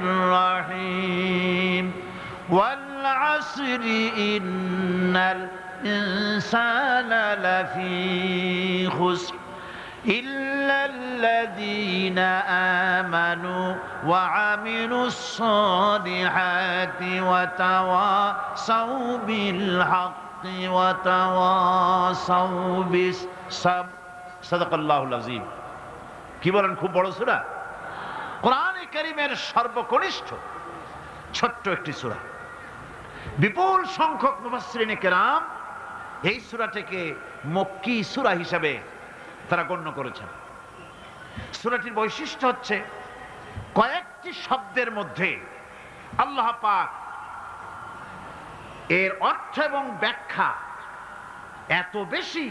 الرحيم والعصر إن الإنسان لفي خسر إلا الذين آمنوا وعملوا الصالحات وتواصوا بالحق وتواصوا بالصبر صدق الله العظيم। কি বলেন, খুব বড় সূরা, কোরআনে কারীমের সর্বকনিষ্ঠ ছোট্ট একটি সূরা। বিপুল সংখ্যক মুফাসসিরিনে কেরাম এই সূরাটিকে মক্কি সূরা হিসেবে তারা গণ্য করেছেন। সূরাটির বৈশিষ্ট্য হচ্ছে কয়েকটি শব্দের মধ্যে আল্লাহ পাক এর অর্থ এবং ব্যাখ্যা এত বেশি,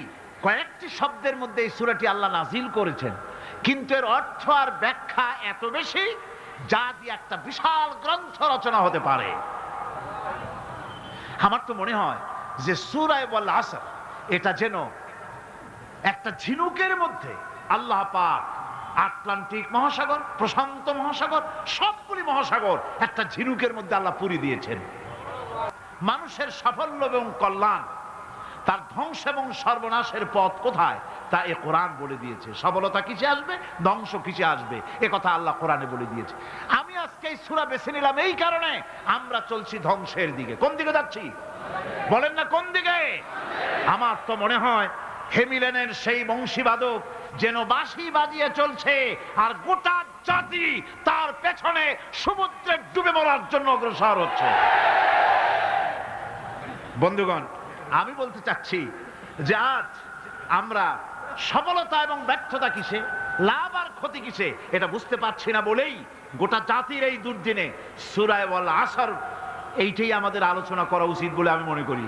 কয়েকটি শব্দের মধ্যে এই সূরাটি আল্লাহ নাজিল করেছেন, কিন্তু এর অর্থ আর ব্যাখ্যা এত বেশি যা দিয়ে একটা বিশাল গ্রন্থ রচনা হতে পারে। আমার তো মনে হয় যে সূরা ওয়াল আসর এটা যেন একটা ঝিনুকের মধ্যে আল্লাহ পাক আটলান্টিক মহাসাগর, প্রশান্ত মহাসাগর, সবগুলি মহাসাগর একটা ঝিনুকের মধ্যে আল্লাহ পুরি দিয়েছেন। মানুষের সাফল্য এবং কল্যাণ, তার ধ্বংস এবং সর্বনাশের পথ কোথায় তা এ কোরআন বলে দিয়েছে। সফলতা কিসে আসবে, ধ্বংস কিসে আসবে, এ কথা আল্লাহ কোরআনে বলে দিয়েছে। আমি আজকে এই সূরা বেছে নিলাম এই কারণে, আমরা চলছি ধ্বংসের দিকে। কোন দিকে যাচ্ছি বলেন না, কোন দিকে? আমার তো মনে হয় হেমিলেনের সেই বংশীবাদক যেন বাঁশি বাজিয়ে চলছে, আর গোটা জাতি তার পেছনে সমুদ্রে ডুবে মরার জন্য অগ্রসর হচ্ছে। বন্ধুগণ, আমি বলতে চাচ্ছি যে আজ আমরা সফলতা এবং ব্যর্থতা কিসে, লাভ আর ক্ষতি কিসে এটা বুঝতে পারছি না বলেই গোটা জাতির এই দুর্দিনে সূরা ওয়াল আসর এইটাই আমাদের আলোচনা করা উচিত বলে আমি মনে করি।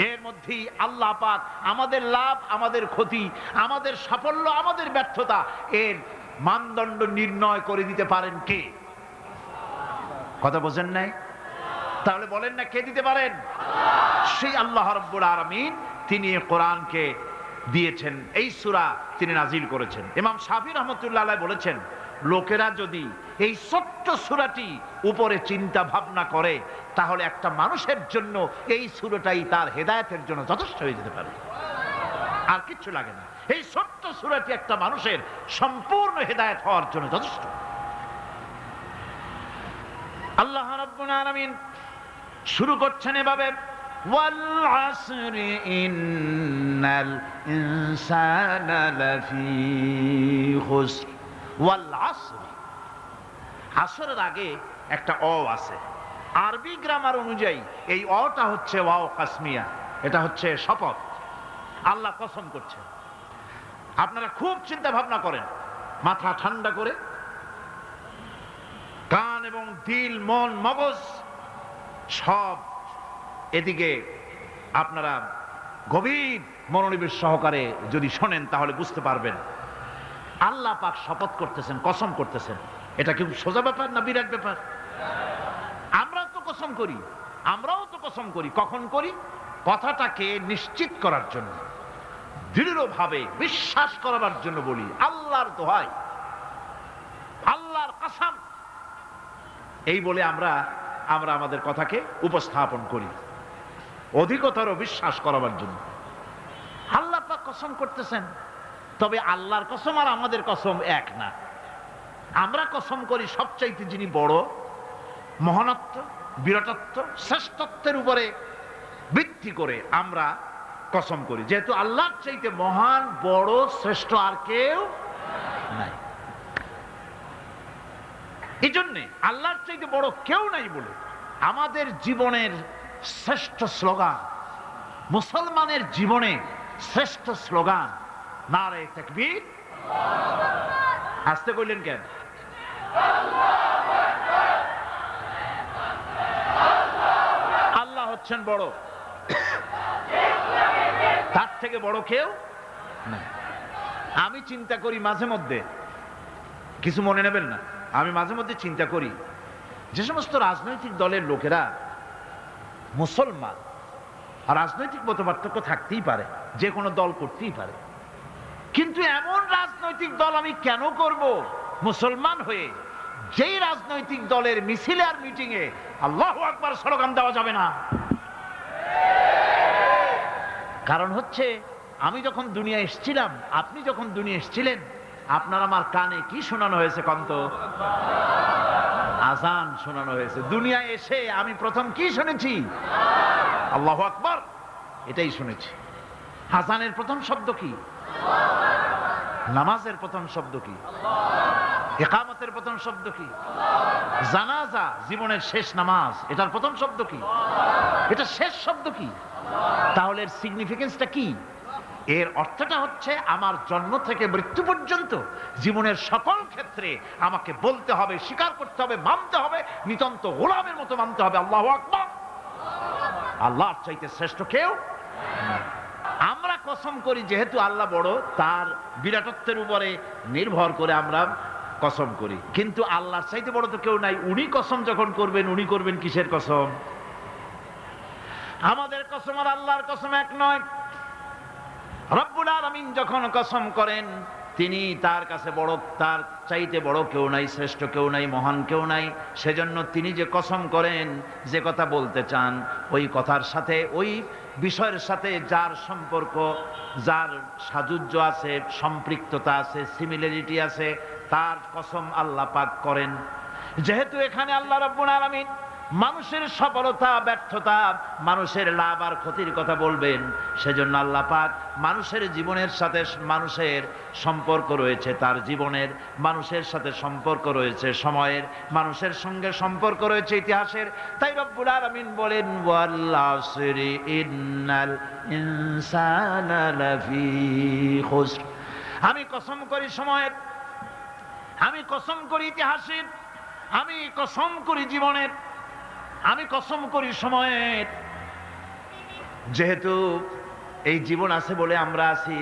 এর মধ্যেই আল্লাহ পাক আমাদের লাভ, আমাদের ক্ষতি, আমাদের সাফল্য, আমাদের ব্যর্থতা এর মানদণ্ড নির্ণয় করে দিতে পারেন কে? কথা বোঝেন নাই? তাহলে বলেন না, কে দিতে পারেন? সেই আল্লাহ রাব্বুল আলামিন, তিনি কোরআনকে দিয়েছেন, এই সূরা তিনি নাজিল করেছেন। ইমাম শাফি রাহমাতুল্লাহ আলাইহি বলেছেন, লোকেরা যদি এই ছোট্ট সূরাটি উপরে চিন্তা ভাবনা করে তাহলে একটা মানুষের জন্য এই সূরাটাই তার হেদায়েতের জন্য যথেষ্ট হয়ে যেতে পারে, আর কিচ্ছু লাগে না। এই ছোট্ট সূরাটি একটা মানুষের সম্পূর্ণ হেদায়েত হওয়ার জন্য যথেষ্ট। আল্লাহ রাব্বুল আলামিন শুরু করছেন এভাবে, ওয়াল আসরি ইন্নাল ইনসানা লাফি খুসর। ওয়াল আসরি, আসরের আগে একটা অ আছে। আরবি গ্রামার অনুযায়ী এই অটা হচ্ছে ওয়াও কাসমিয়া, এটা হচ্ছে শপথ। আল্লাহ কসম করছে। আপনারা খুব চিন্তা ভাবনা করেন, মাথা ঠান্ডা করে, কান এবং দিল, মন, মগজ সব এদিকে আপনারা গভীর মনোনিবেশ সহকারে যদি শোনেন তাহলে বুঝতে পারবেন আল্লাহ পাক শপথ করতেছেন, কসম করতেছেন। এটা কি সোজা ব্যাপার না বিরাট ব্যাপার? আমরাও তো কসম করি। কখন করি? কথাটাকে নিশ্চিত করার জন্য, দৃঢ়ভাবে বিশ্বাস করার জন্য বলি, আল্লাহর দোহাই, আল্লাহর কসম, এই বলে আমরা আমাদের কথাকে উপস্থাপন করি, অধিকতর বিশ্বাস করার জন্য। আল্লাহ পাক কসম করতেছেন, তবে আল্লাহর কসম আর আমাদের কসম এক না। আমরা কসম করি সবচাইতে যিনি বড়, মহানত্ব, বিরাটত্ব, শ্রেষ্ঠত্বের উপরে ভিত্তি করে আমরা কসম করি, যেহেতু আল্লাহর চাইতে মহান, বড়, শ্রেষ্ঠ আর কেউ নাই। এই জন্যে আল্লাহর চাইতে বড় কেউ নাই বলে আমাদের জীবনের শ্রেষ্ঠ স্লোগান, মুসলমানের জীবনে শ্রেষ্ঠ স্লোগান নারে তাকবীর। আসতে কইলেন কেন? আল্লাহ হচ্ছেন বড়, তার থেকে বড় কেউ না। আমি চিন্তা করি মাঝে মধ্যে, কিছু মনে নেবেন না, আমি মাঝে মধ্যে চিন্তা করি যে সমস্ত রাজনৈতিক দলের লোকেরা মুসলমান, আর রাজনৈতিক মতপার্থক্য থাকতেই পারে, যে কোনো দল করতেই পারে, কিন্তু এমন রাজনৈতিক দল আমি কেন করব মুসলমান হয়ে যেই রাজনৈতিক দলের মিছিলে আর মিটিং এ আল্লাহু আকবার স্লোগান দেওয়া যাবে না। কারণ হচ্ছে আমি যখন দুনিয়া এসেছিলাম, আপনি যখন দুনিয়া এসেছিলেন, আপনার আমার কানে কি শোনানো হয়েছে কন্ত? আজান শোনানো হয়েছে। দুনিয়ায় এসে আমি প্রথম কি শুনেছি? আল্লাহু আকবার, এটাই শুনেছি। আজানের প্রথম শব্দ কি? নামাজের প্রথম শব্দ কি? ইকামতের প্রথম শব্দ কি? জানাজা, জীবনের শেষ নামাজ, এটার প্রথম শব্দ কি? এটা শেষ শব্দ কি? তাহলে এর সিগনিফিকেন্সটা কি? এর অর্থটা হচ্ছে আমার জন্ম থেকে মৃত্যু পর্যন্ত জীবনের সকল ক্ষেত্রে আমাকে বলতে হবে, স্বীকার করতে হবে, মানতে হবে, নিতান্ত গোলামের মতো মানতে হবে আল্লাহু আকবার। আল্লাহর চাইতে শ্রেষ্ঠ কেউ। আমরা কসম করি যেহেতু আল্লাহ বড়, তার বিরাটত্বের উপরে নির্ভর করে আমরা কসম করি, কিন্তু আল্লাহর চাইতে বড় তো কেউ নাই। উনি কসম যখন করবেন, উনি করবেন কিসের কসম? আমাদের কসম আর আল্লাহর কসম এক নয়। রব্বুল আলামিন যখন কসম করেন, তিনি তার কাছে বড়, তার চাইতে বড় কেউ নাই, শ্রেষ্ঠ কেউ নাই, মহান কেউ নাই। সেজন্য তিনি যে কসম করেন, যে কথা বলতে চান, ওই কথার সাথে, ওই বিষয়ের সাথে যার সম্পর্ক, যার সাযুজ্য আছে, সম্পৃক্ততা আছে, সিমিলারিটি আছে, তার কসম আল্লাহ পাক করেন। যেহেতু এখানে আল্লাহ রাব্বুল আলামিন মানুষের সফলতা, ব্যর্থতা, মানুষের লাভ আর ক্ষতির কথা বলবেন, সেজন্য আল্লাহ পাক মানুষের জীবনের সাথে, মানুষের সম্পর্ক রয়েছে তার জীবনের, মানুষের সাথে সম্পর্ক রয়েছে সময়ের, মানুষের সঙ্গে সম্পর্ক রয়েছে ইতিহাসের। তাই রব্বুল আলামিন বলেন, ওয়াল আসরি ইন্নাল ইনসানা লাফি খুসর। আমি কসম করি সময়ের, আমি কসম করি ইতিহাসের, আমি কসম করি জীবনের, আমি কসম করি সময়ের। যেহেতু এই জীবন আছে বলে আমরা আছি,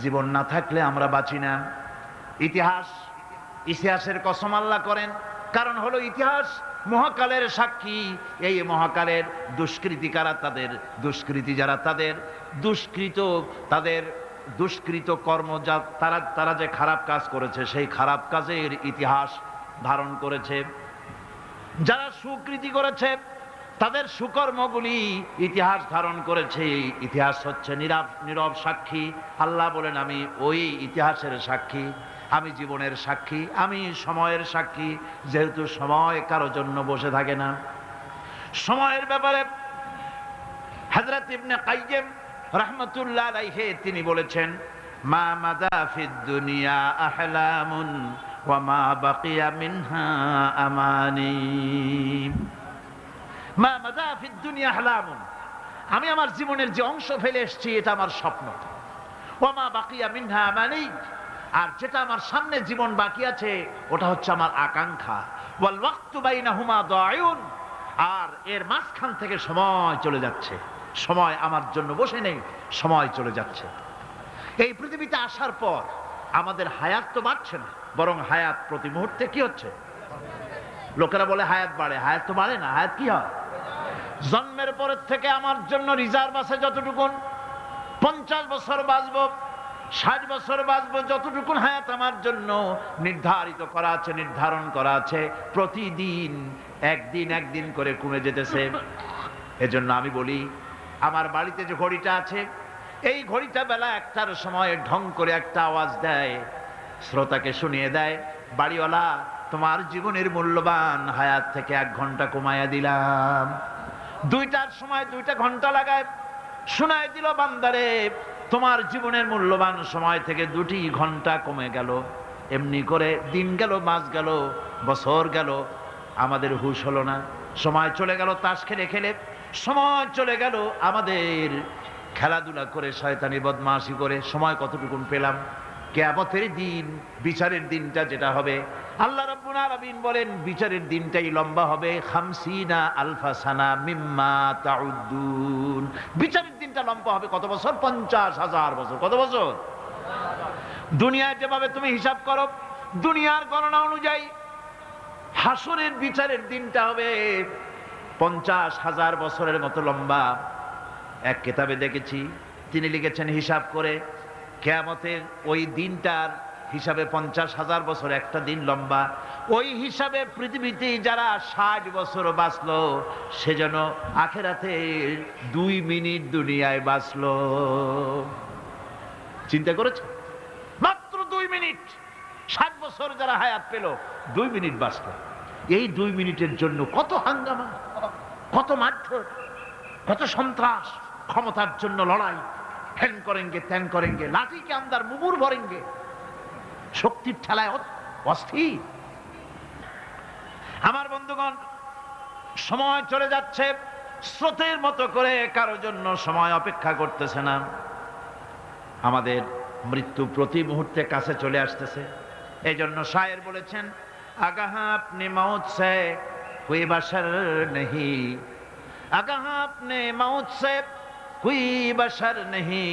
জীবন না থাকলে আমরা বাঁচি না। ইতিহাস, ইতিহাসের কসম আল্লাহ করেন, কারণ হলো ইতিহাস মহাকালের সাক্ষী। এই মহাকালের দুষ্কৃতিকারা, তাদের দুষ্কৃতি যারা, তাদের দুষ্কৃত, তাদের দুষ্কৃত কর্ম, যা তারা যে খারাপ কাজ করেছে, সেই খারাপ কাজের ইতিহাস ধারণ করেছে। যারা সুকৃতি করেছে, তাদের সুকর্মগুলি ইতিহাস ধারণ করেছে। ইতিহাস হচ্ছে নীরব সাক্ষী। আল্লাহ বলেন, আমি ওই ইতিহাসের সাক্ষী, আমি জীবনের সাক্ষী, আমি সময়ের সাক্ষী। যেহেতু সময় কারো জন্য বসে থাকে না। সময়ের ব্যাপারে হযরত ইবনে কাইয়্যিম রাহমাতুল্লাহ আলাইহি তিনি বলেছেন, মা মাদা ফিদ দুনিয়া আহলামুন ওয়া মা বাকিয়া মিনহা আমানি। মা মাদা ফিদ দুনিয়া আহলামুন, আমি আমার জীবনের যে অংশ ফেলে এসেছি এটা আমার স্বপ্ন। ওয়া মা বাকিয়া মিনহা আমানি, আর যেটা আমার সামনে জীবন বাকি আছে ওটা হচ্ছে আমার আকাঙ্ক্ষা। ওয়াল ওয়াক্তু বাইনাহুমা দায়ুন, আর এর মাঝখান থেকে সময় চলে যাচ্ছে। সময় আমার জন্য বসে নেই, সময় চলে যাচ্ছে। এই পৃথিবীতে আসার পর আমাদের হায়াত তো বাড়ছে না, বরং হায়াত প্রতি মুহূর্তে কি হচ্ছে? লোকেরা বলে হায়াত বাড়ে, হায়াত তো বাড়ে না। হায়াত কি হয়? জন্মের পরের থেকে আমার জন্য রিজার্ভ আছে যতটুকুন, 50 বছর বাঁচবো, 60 বছর বাঁচবো, যতটুকুন হায়াত আমার জন্য নির্ধারিত করা আছে, নির্ধারণ করা আছে, প্রতিদিন একদিন একদিন করে কমে যেতেছে। এজন্য আমি বলি, আমার বাড়িতে যে ঘড়িটা আছে, এই ঘড়িটা বেলা 1টার সময় ঢং করে একটা আওয়াজ দেয়, শ্রোতাকে শুনিয়ে দেয়, বাড়িওয়ালা তোমার জীবনের মূল্যবান হায়াত থেকে 1 ঘন্টা কমাইয়া দিলাম। 2টার সময় 2টা ঘন্টা লাগায় শোনায় দিল, বান্দারে তোমার জীবনের মূল্যবান সময় থেকে 2টি ঘন্টা কমে গেল। এমনি করে দিন গেল, মাস গেল, বছর গেল, আমাদের হুঁশ হলো না। সময় চলে গেল তাস খেলে খেলে, সময় চলে গেল আমাদের খেলাধুলা করে, শয়তানি বদমাশি করে। সময় কতটুকুন পেলাম? কিয়ামতের দিন, বিচারের দিনটা যেটা হবে, আল্লাহ রাব্বুল আলামিন বলেন বিচারের দিনটাই লম্বা হবে 50 আলফা সানা মিম্মা তাউদ্দুন। বিচারের দিনটা লম্বা হবে কত বছর? 50,000 বছর। কত বছর? দুনিয়ায় যেভাবে তুমি হিসাব করো, দুনিয়ার গণনা অনুযায়ী হাসরের বিচারের দিনটা হবে 50,000 বছরের মতো লম্বা। এক কিতাবে দেখেছি, তিনি লিখেছেন হিসাব করে কিয়ামতের ওই দিনটার হিসাবে 50,000 বছর একটা দিন লম্বা, ওই হিসাবে পৃথিবীতে যারা 60 বছর বাঁচলো সেজন্য আখেরাতে 2 মিনিট দুনিয়ায় বাঁচলো। চিন্তা করেছে? মাত্র 2 মিনিট। 60 বছর যারা হায়াত পেল 2 মিনিট বাঁচলো। এই 2 মিনিটের জন্য কত হাঙ্গামা, কত মারধর, কত সন্ত্রাস, ক্ষমতার জন্য লড়াই, হ্যান করেঙ্গে ত্যান করেঙ্গে, লাঠি কে আন্দার মুগুর ভরেঙ্গে, শক্তির ঠেলায় অস্থির। আমার বন্ধুগণ, সময় চলে যাচ্ছে, স্রোতের মতো করে কারোর জন্য সময় অপেক্ষা করতেছে না। আমাদের মৃত্যু প্রতি মুহূর্তে কাছে চলে আসতেছে। এই জন্য শায়ের বলেছেন, আগাহ আপনি মৌত সে কোই বশর নেহি, আগাহ আপনি মৌত সে কোই বশর নেহি,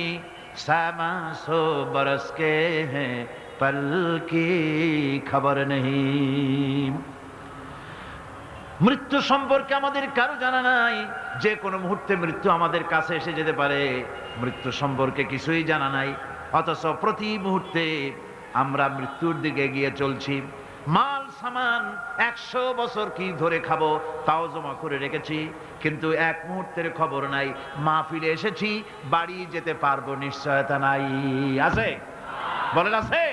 সামা সো বরস কে হ্যাঁ পল কি খবর নেহি। মৃত্যু সম্পর্কে আমাদের কারো জানা নাই, যে কোনো মুহূর্তে মৃত্যু আমাদের কাছে এসে যেতে পারে। মৃত্যু সম্পর্কে কিছুই জানা নাই, অথচ প্রতি মুহূর্তে আমরা মৃত্যুর দিকে এগিয়ে চলছি। মাল সামান 100 বছর কি ধরে খাবো তাও জমা করে রেখেছি, কিন্তু এক মুহূর্তের খবর নাই। মাহফিলে এসেছি, বাড়ি যেতে পারবো নিশ্চয়তা নাই। আছে? বলেন আছে?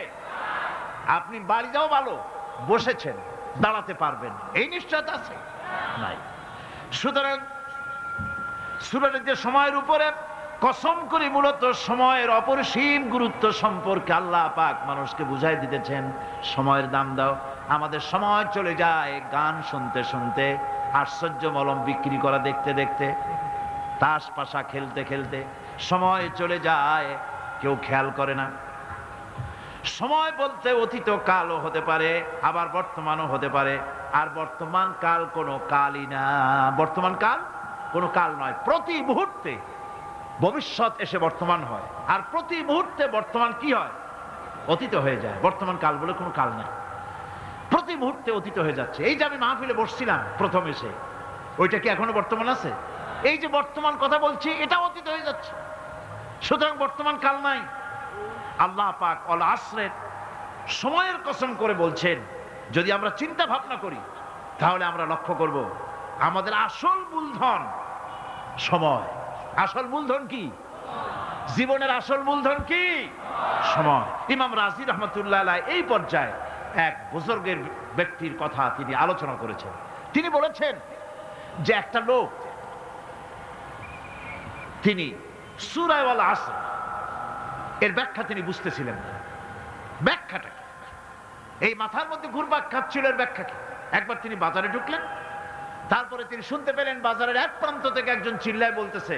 আপনি বাড়ি যাও ভালো, বসেছেন, দাঁড়াতে পারবেন এই নিশ্চয়তা আছে? নাই। সুতরাং সূরার যে সময়ের উপরে কসম করে মূলত সময়ের অপরিসীম গুরুত্ব সম্পর্কে আল্লাহ পাক মানুষকে বুঝাই দিতেছেন। সময়ের দাম দাও। আমাদের সময় চলে যায় গান শুনতে শুনতে, আশ্চর্য মলম বিক্রি করা দেখতে দেখতে, তাস পাশা খেলতে খেলতে সময় চলে যায়, কেউ খেয়াল করে না। সময় বলতে অতীত কালও হতে পারে, আবার বর্তমানও হতে পারে। আর বর্তমান কাল কোনো কালই না। বর্তমান কাল কোনো কাল নয়। প্রতি মুহূর্তে ভবিষ্যৎ এসে বর্তমান হয়, আর প্রতি মুহূর্তে বর্তমান কি হয়? অতীত হয়ে যায়। বর্তমান কাল বলে কোনো কাল নাই। প্রতি মুহূর্তে অতীত হয়ে যাচ্ছে। এই যে আমি মাহফিলে বসছিলাম প্রথম এসে, ওইটা কি এখনো বর্তমান আছে? এই যে বর্তমান কথা বলছি, এটা অতীত হয়ে যাচ্ছে। সুতরাং বর্তমান কাল নাই। আল্লাহ পাক অল আসরের সময়ের কসম করে বলছেন। যদি আমরা চিন্তা ভাবনা করি তাহলে আমরা লক্ষ্য করব আমাদের আসল মূলধন সময়। আসল মূলধন কি? জীবনের আসল মূলধন কি? সময়। ইমাম রাজি রহমতুল্লাহ আলাইহি এই পর্যায়ে এক বুজুর্গের ব্যক্তির কথা তিনি আলোচনা করেছেন। তিনি বলেছেন যে একটা লোক, তিনি সূরা আল আসর এর ব্যাখ্যা তিনি বুঝতেছিলেন না। ব্যাখ্যাটা কি? এই মাথার মধ্যে ঘুরপাক খাচ্ছিল এর ব্যাখ্যা কি? একবার তিনি বাজারে ঢুকলেন, তারপরে তিনি শুনতে পেলেন বাজারের এক প্রান্ত থেকে একজন চিল্লায় বলতেছে,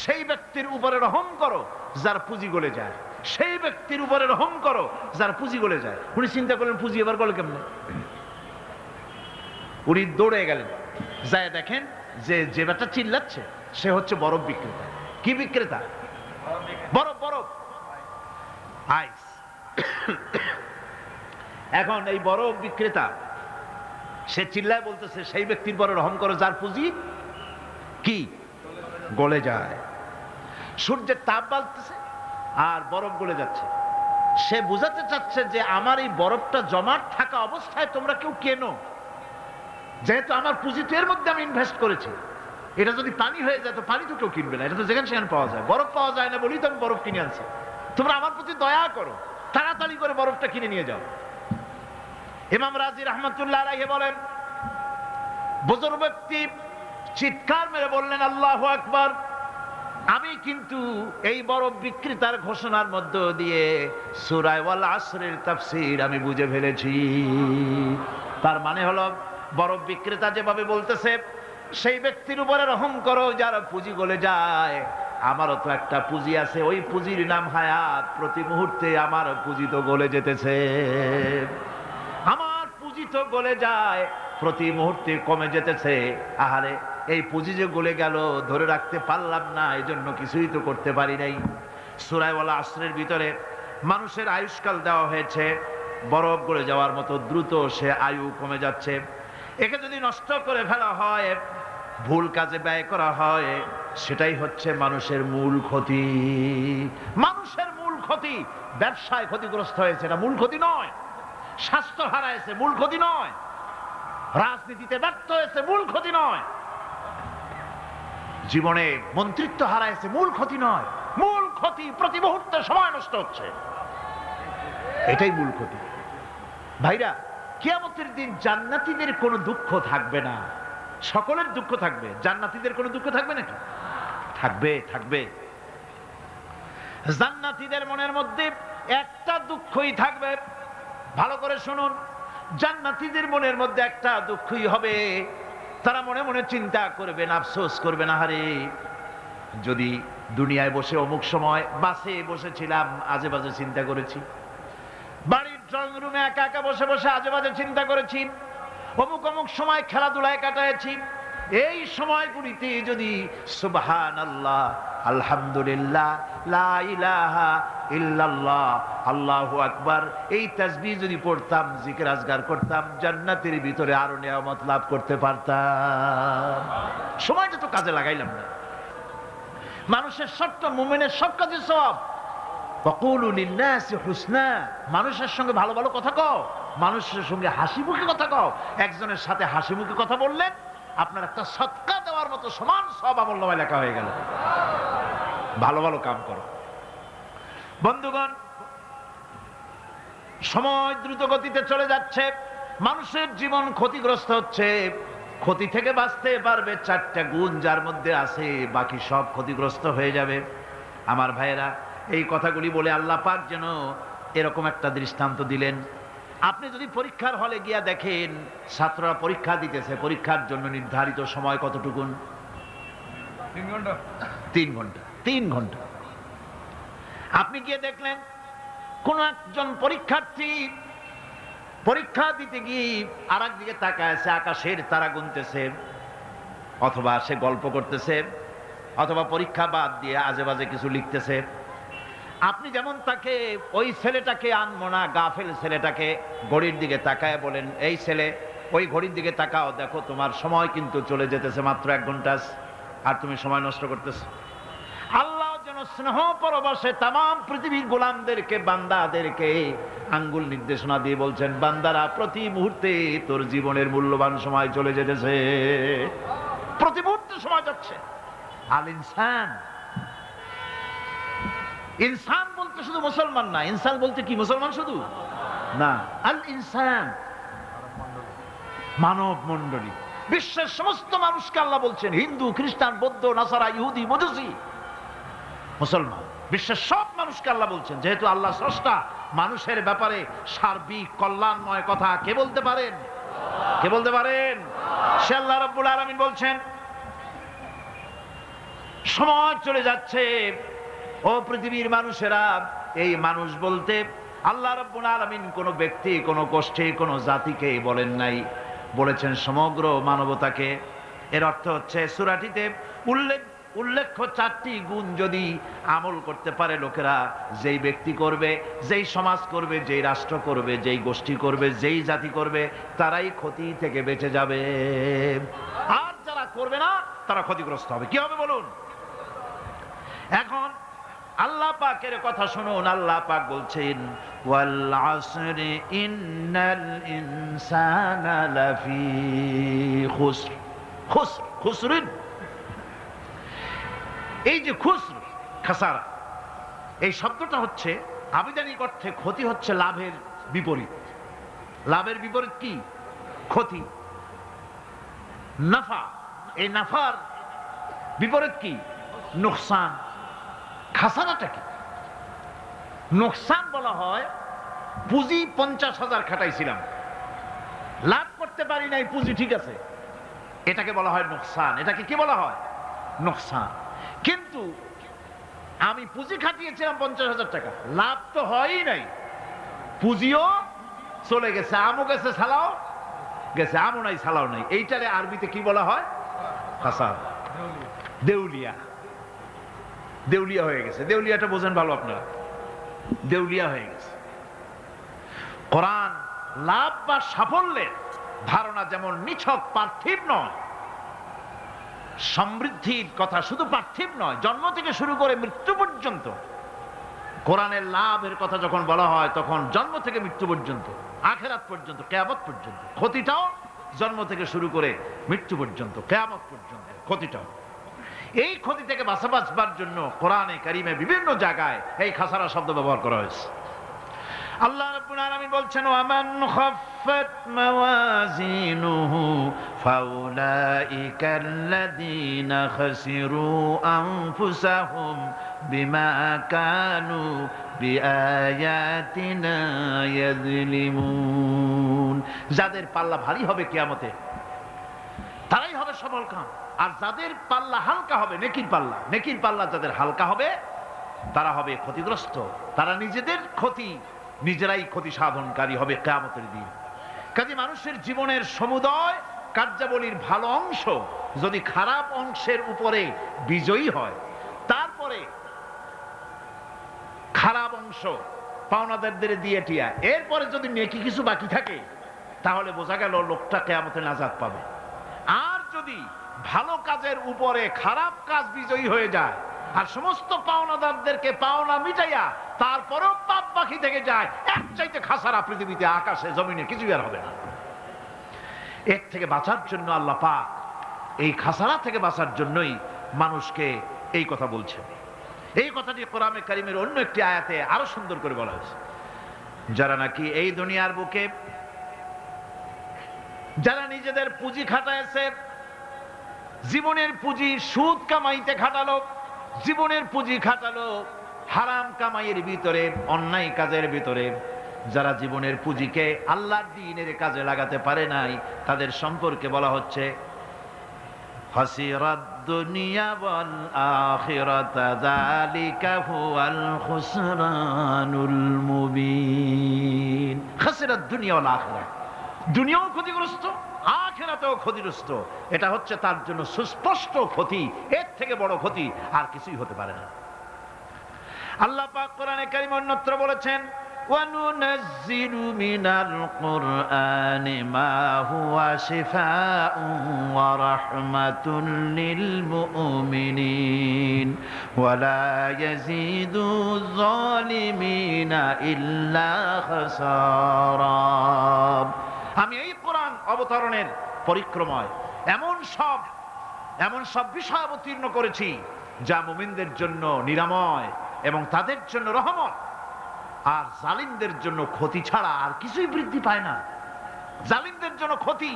সেই ব্যক্তির উপরে রহম করো যার পুঁজি গলে যায়, সেই ব্যক্তির উপরে রহম করো যার পুঁজি গলে যায়। উনি চিন্তা করলেন পুঁজি এবার গলে কেমনে? উনি দৌড়ে গেলেন, যায় দেখেন যে যে ব্যাটা চিল্লাচ্ছে সে হচ্ছে বরফ বিক্রেতা। কি বিক্রেতা? বরফ, বরফ, আইস। এখন এই বরফ বিক্রেতা সে চিল্লায় বলতেছে, সেই ব্যক্তির পরে রহম করো যার পুঁজি কি গলে যায়। সূর্যের তাপ বাড়তেছে আর বরফ গলে যাচ্ছে। সে বুঝাতে চাচ্ছে যে আমার এই বরফটা জমাট থাকা অবস্থায় তোমরা কেউ কেনো, যেহেতু আমার পুঁজি তো এর মধ্যে আমি ইনভেস্ট করেছি। এটা যদি পানি হয়ে যায় তো পানি তো কেউ কিনবে না, এটা তো যেখানে সেখানে পাওয়া যায়। বরফ পাওয়া যায় না বলেই তো আমি বরফ কিনে আনছি। তোমরা আমার প্রতি দয়া করো, তাড়াতাড়ি করে বরফটা কিনে নিয়ে যাও। ইমাম রাজি রহমতুল্লাহ আলাইহি বলেন, বুজুর্গ ব্যক্তি চিৎকার মেরে বললেন, আল্লাহু আকবার, আমি কিন্তু এই বরফ বিক্রেতার ঘোষণার মধ্য দিয়ে সূরা আল আসরের তাফসীর আমি বুঝে ফেলেছি। তার মানে হলো বরফ বিক্রেতা যেভাবে বলতেছে সেই ব্যক্তির উপরে রহম করো যার পুঁজি গলে যায়, আমারও তো একটা পুঁজি আছে, ওই পুঁজির নাম হায়াত। প্রতি মুহূর্তে আমার পুঁজি তো গলে যেতেছে, আমার পুঁজি তো গলে যায়, প্রতি মুহূর্তে কমে যেতেছে। আহারে, এই পুঁজি যে গলে গেল ধরে রাখতে পারলাম না, এই জন্য কিছুই তো করতে পারি নাই। সূরা আল আসরের ভিতরে মানুষের আয়ুষ্কাল দেওয়া হয়েছে, বরফ গলে যাওয়ার মতো দ্রুত সে আয়ু কমে যাচ্ছে। একে যদি নষ্ট করে ফেলা হয়, ভুল কাজে ব্যয় করা হয়, সেটাই হচ্ছে মানুষের মূল ক্ষতি। মানুষের মূল ক্ষতি। ব্যবসায় ক্ষতিগ্রস্ত হয়েছে, এটা মূল ক্ষতি নয়। স্বাস্থ্য হারাইছে, মূল ক্ষতি নয়। রাজনীতিতে ব্যর্থ হয়েছে, মূল ক্ষতি নয়। জীবনে মন্ত্রিত্ব হারাইছে, মূল ক্ষতি নয়। মূল ক্ষতি প্রতি মুহূর্তে সময় নষ্ট হচ্ছে, এটাই মূল ক্ষতি। ভাইরা, কিয়ামতের দিন জান্নাতীদের কোনো দুঃখ থাকবে না, সকলের দুঃখ থাকবে। জান্নাতীদের কোনো দুঃখ থাকবে নাকি? থাকবে, থাকবে। জান্নাতীদের মনের মধ্যে একটা দুঃখই থাকবে। ভালো করে শুনুন, জান্নাতীদের মনের মধ্যে একটা দুঃখই হবে। তারা মনে মনে চিন্তা করবেন, আফসোস করবেন, আহারে যদি দুনিয়ায় বসে অমুক সময় বাসে বসেছিলাম, আজে বাজে চিন্তা করেছি, বাড়ির ড্রয়িং রুমে একা একা বসে বসে আজে বাজে চিন্তা করেছি, অমুক অমুক সময় খেলাধুলায় কাটাইছি, এই সময়গুলিতে যদি সুবহানাল্লাহ, আলহামদুলিল্লাহ, লা ইলাহা ইল্লাল্লাহ, আল্লাহু আকবার, এই তাসবিহ যদি পড়তাম, জিকির আজগার করতাম, জান্নাতের ভিতরে আরো নিয়ামত লাভ করতে পারতাম। সময়টা তো কাজে লাগাইলাম না। মানুষের সবটা, মুমিনের সব কাজে সব। ওয়াকুলু লিন্নাসি হুসনা, মানুষের সঙ্গে ভালো ভালো কথা কও, মানুষের সঙ্গে হাসি মুখে কথা কও। একজনের সাথে হাসি মুখে কথা বললেন, আপনার একটা সদকা দেওয়ার মতো সমান সব আমলনামায় লেখা হয়ে গেল। ভালো ভালো কাম করো। বন্ধুগণ, সময় দ্রুত গতিতে চলে যাচ্ছে, মানুষের জীবন ক্ষতিগ্রস্ত হচ্ছে। ক্ষতি থেকে বাঁচতে পারবে চারটা গুণ যার মধ্যে আছে, বাকি সব ক্ষতিগ্রস্ত হয়ে যাবে। আমার ভাইয়েরা, এই কথাগুলি বলে আল্লাহ পাক যেন এরকম একটা দৃষ্টান্ত দিলেন। আপনি যদি পরীক্ষার হলে গিয়া দেখেন, ছাত্ররা পরীক্ষা দিতেছে, পরীক্ষার জন্য নির্ধারিত সময় কতটুকুন? 3 ঘন্টা। 3 ঘন্টা, 3 ঘন্টা। আপনি গিয়ে দেখলেন কোন একজন পরীক্ষার্থী পরীক্ষা দিতে গিয়ে আর একদিকে তাকায় আছে, আকাশের তারা গুনতেছে, অথবা সে গল্প করতেছে, অথবা পরীক্ষা বাদ দিয়ে আজে বাজে কিছু লিখতেছে। আপনি যেমন তাকে, ওই ছেলেটাকে আনবো না, গাফেল ছেলেটাকে ঘড়ির দিকে তাকায় বলেন, এই ছেলে ওই ঘড়ির দিকে তাকাও, দেখো তোমার সময় কিন্তু চলে যেতেছে, মাত্র 1 ঘন্টা, আর তুমি সময় নষ্ট করতেছো। আল্লাহ যেন স্নেহ পরবশে তামাম পৃথিবীর গোলামদেরকে, বান্দাদেরকে আঙ্গুল নির্দেশনা দিয়ে বলছেন, বান্দারা প্রতি মুহূর্তে তোর জীবনের মূল্যবান সময় চলে যেতেছে, প্রতি মুহূর্তে সময় যাচ্ছে। আল ইনসান, ইনসান বলতে শুধু মুসলমান না, ইনসান বলতে কি মুসলমান শুধু না, আল ইনসান মানব মণ্ডলী, বিশ্বের সমস্ত মানুষকে আল্লাহ বলছেন, হিন্দু, খ্রিস্টান, বৌদ্ধ, নাসারা, ইহুদি, মজুসি, মুসলমান, বিশ্বের সব মানুষকে আল্লাহ বলছেন। যেহেতু আল্লাহ স্রষ্টা, মানুষের ব্যাপারে সার্বিক কল্যাণময় কথা কে বলতে পারেন? কে বলতে পারেন? সে আল্লাহ রাব্বুল আলামিন বলছেন, সময় চলে যাচ্ছে, ও পৃথিবীর মানুষেরা। এই মানুষ বলতে আল্লাহ রাব্বুল আলামিন কোন ব্যক্তি, কোন গোষ্ঠী, কোন জাতিকে বলেন নাই, বলেছেন সমগ্র মানবতাকে। এর অর্থ হচ্ছে সূরাটিতে উল্লেখ্য 4টি গুণ যদি আমল করতে পারে লোকেরা, যেই ব্যক্তি করবে, যেই সমাজ করবে, যেই রাষ্ট্র করবে, যেই গোষ্ঠী করবে, যেই জাতি করবে, তারাই ক্ষতি থেকে বেঁচে যাবে। আর যারা করবে না, তারা ক্ষতিগ্রস্ত হবে। কি হবে বলুন? এখন আল্লাহ পাকের কথা শুনুন। আল্লাহ পাক বলছেন, ওয়াল আসরি ইন্নাল ইনসানা লাফি খুসর। খুসর, খুসরিন, এই যে খুসর, খাসারা, এই শব্দটা হচ্ছে আবিধানিক অর্থে ক্ষতি, হচ্ছে লাভের বিপরীত। লাভের বিপরীত কি? ক্ষতি। নাফা, এই নাফার বিপরীত কি? নোকসান। খাসারাটা কি? নোকসান বলা হয় পুঁজি 50,000 খাটাইছিলাম, লাভ করতে পারি নাই, পুঁজি ঠিক আছে, এটাকে বলা হয় নোকসান। এটাকে কি বলা হয়? নোকসান। কিন্তু আমি পুঁজি খাটিয়েছিলাম 50,000 টাকা, লাভ তো হয়ই নাই, পুঁজিও চলে গেছে, আমও গেছে, সালাও গেছে, আমও নাই, সালাও নাই। এইটারে আরবিতে কি বলা হয়? খাসার, দেউলিয়া। দেউলিয়া হয়ে গেছে। দেউলিয়াটা বোঝেন ভালো আপনারা, দেউলিয়া হয়ে গেছে। কোরআন লাভ বা সাফল্যের ধারণা যেমন নিছক পার্থিব নয়, সমৃদ্ধির কথা শুধু পার্থিব নয়, জন্ম থেকে শুরু করে মৃত্যু পর্যন্ত কোরআনের লাভের কথা যখন বলা হয় তখন জন্ম থেকে মৃত্যু পর্যন্ত, আখিরাত পর্যন্ত, কিয়ামত পর্যন্ত, ক্ষতিটাও জন্ম থেকে শুরু করে মৃত্যু পর্যন্ত, কিয়ামত পর্যন্ত ক্ষতিটাও। এই ক্ষতি থেকে বাঁচাবার জন্য কোরআনে কারিমে বিভিন্ন জায়গায় এই খাসারা শব্দ ব্যবহার করা হয়েছে। আল্লাহ রাব্বুল আলামিন বলছেন, ওয়ামান খাফফাত মাওয়াজিনুহু ফাউলাইকাল্লাযীনা খাসিরু আনফুসাহুম বিমা কানু বিআয়াতিনা ইয়াযলিমুন। যাদের পাল্লা ভারী হবে কিয়ামতে তারাই হবে সফলকাম, আর যাদের পাল্লা হালকা হবে, নেকির পাল্লা যাদের হালকা হবে তারা হবে ক্ষতিগ্রস্ত, তারা নিজেদের ক্ষতি নিজেরাই ক্ষতি সাধনকারী হবে কিয়ামতের দিন। কাজে মানুষের জীবনের সমুদয় কার্যাবলীর ভালো অংশ যদি খারাপ অংশের উপরে বিজয়ী হয়, তারপরে খারাপ অংশ পাওনাদারদের দিয়ে টিয়া, এরপরে যদি নেকি কিছু বাকি থাকে তাহলে বোঝা গেল লোকটা কিয়ামতে নাজাত পাবে। আর যদি ভালো কাজের উপরে খারাপ কাজ বিজয়ী হয়ে যায় আর সমস্ত পাওনাদারদেরকে পাওনা মিটাইয়া তারপরেও পাপ বাকি থেকে যায়, এক চাইতে খাসারা পৃথিবীতে, আকাশে, জমিনে কিছু আর হবে না। এর থেকে বাঁচার জন্য আল্লাহ পাক এই খাসারা থেকে বাঁচার জন্যই মানুষকে এই কথা বলছেন। এই কথাটি কোরআনে কারিমের অন্য একটি আয়াতে আরো সুন্দর করে বলা হয়েছে, যারা নাকি এই দুনিয়ার বুকে যারা নিজেদের পুঁজি খাটাইছে, জীবনের পুঁজি সুদ কামাইতে খাটালো, জীবনের পুঁজি খাটালো হারাম কামাইয়ের ভিতরে, অন্যায় কাজের ভিতরে, যারা জীবনের পুঁজিকে আল্লাহর দ্বীনের কাজে লাগাতে পারে নাই, তাদের সম্পর্কে বলা হচ্ছে খাসিরাদ দুনিয়া ওয়াল আখিরাতা যালিকা হুয়াল খুসরানুল মুবিন। খাসিরাদ দুনিয়া ওয়াল আখিরাত, দুনিয়াও ক্ষতিগ্রস্ত, আখিরাতেও ক্ষতিগ্রস্ত। এটা হচ্ছে তার জন্য সুস্পষ্ট ক্ষতি, এর থেকে বড় ক্ষতি আর কিছুই হতে পারে না। আল্লাহ পাক কোরআনে কারীমে অন্যত্র বলেছেন, ওয়ানুনাজ্জিলু মিনাল কুরআনি মা হুয়া শিফাউন ওয়া রাহমাতুন লিল মুমিনিন ওয়া লা ইয়াজিদু যালিমিনা ইল্লা খাসারা। আমি এই কোরআন অবতরণের পরিক্রমায় এমন সব বিষয় অবতীর্ণ করেছি যা মুমিনদের জন্য নিরাময় এবং তাদের জন্য রহমত, আর জালিমদের জন্য ক্ষতি ছাড়া আর কিছুই বৃদ্ধি পায় না। জালিমদের জন্য ক্ষতি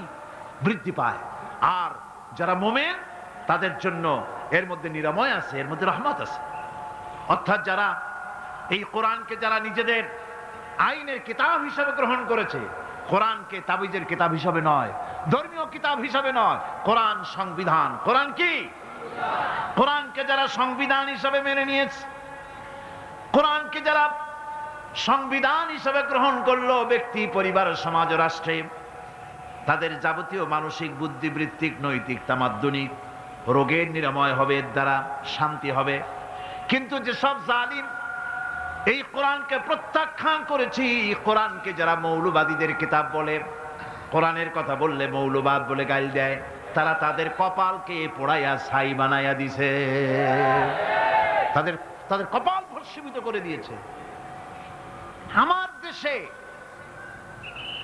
বৃদ্ধি পায়, আর যারা মুমিন তাদের জন্য এর মধ্যে নিরাময় আছে, এর মধ্যে রহমত আছে। অর্থাৎ যারা এই কোরআনকে যারা নিজেদের আইনের কিতাব হিসেবে গ্রহণ করেছে, কোরআনকে তাবিজের কিতাব হিসাবে নয়, ধর্মীয় কিতাব হিসাবে নয়, কোরআন সংবিধান। কোরআন কি? কোরআনকে যারা সংবিধান হিসাবে মেনে নিয়েছে, কোরআনকে যারা সংবিধান হিসাবে গ্রহণ করলো, ব্যক্তি, পরিবার, সমাজ, রাষ্ট্রে, তাদের যাবতীয় মানসিক, বুদ্ধিবৃত্তিক, নৈতিক, তামাদ্দুনিক রোগের নিরাময় হবে, এর দ্বারা শান্তি হবে। কিন্তু যেসব জালিম এই কোরআনকে প্রত্যাখ্যান করেছি, কোরআনকে যারা মৌলবাদীদের কিতাব বলে, কোরআনের কথা বললে মৌলবাদ বলে গাইল দেয়, তারা তাদের কপালকে পোড়াইয়া ছাই বানাইয়া দিছে, তাদের কপাল ভস্মীভূত করে দিয়েছে। আমার দেশে,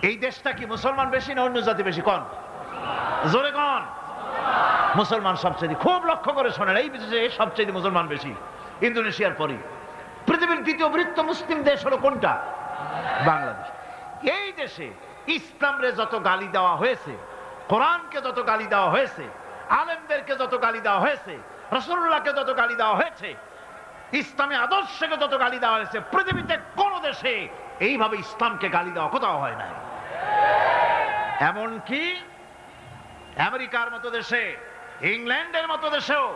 এই দেশটা কি মুসলমান বেশি না অন্য জাতি বেশি? কোন? জোরে কোন? মুসলমান সবচেয়ে। খুব লক্ষ্য করে শোনেন, এই দেশে সবচেয়ে মুসলমান বেশি, ইন্দোনেশিয়ার পরে। পৃথিবীর দ্বিতীয় বৃহত্তম মুসলিম দেশ হলো কোনটা? বাংলাদেশ। এই দেশে ইসলামরে যত গালি দেওয়া হয়েছে, কোরআনকে যত গালি দেওয়া হয়েছে, আলেমদেরকে যত গালি দেওয়া হয়েছে, রাসূলুল্লাহকে যত গালি দেওয়া হয়েছে, ইসলামী আদর্শকে যত গালি দেওয়া হয়েছে, পৃথিবীতে কোন দেশে এইভাবে ইসলামকে গালি দেওয়া কোথাও হয় নাই। এমনকি আমেরিকার মতো দেশে, ইংল্যান্ডের মতো দেশেও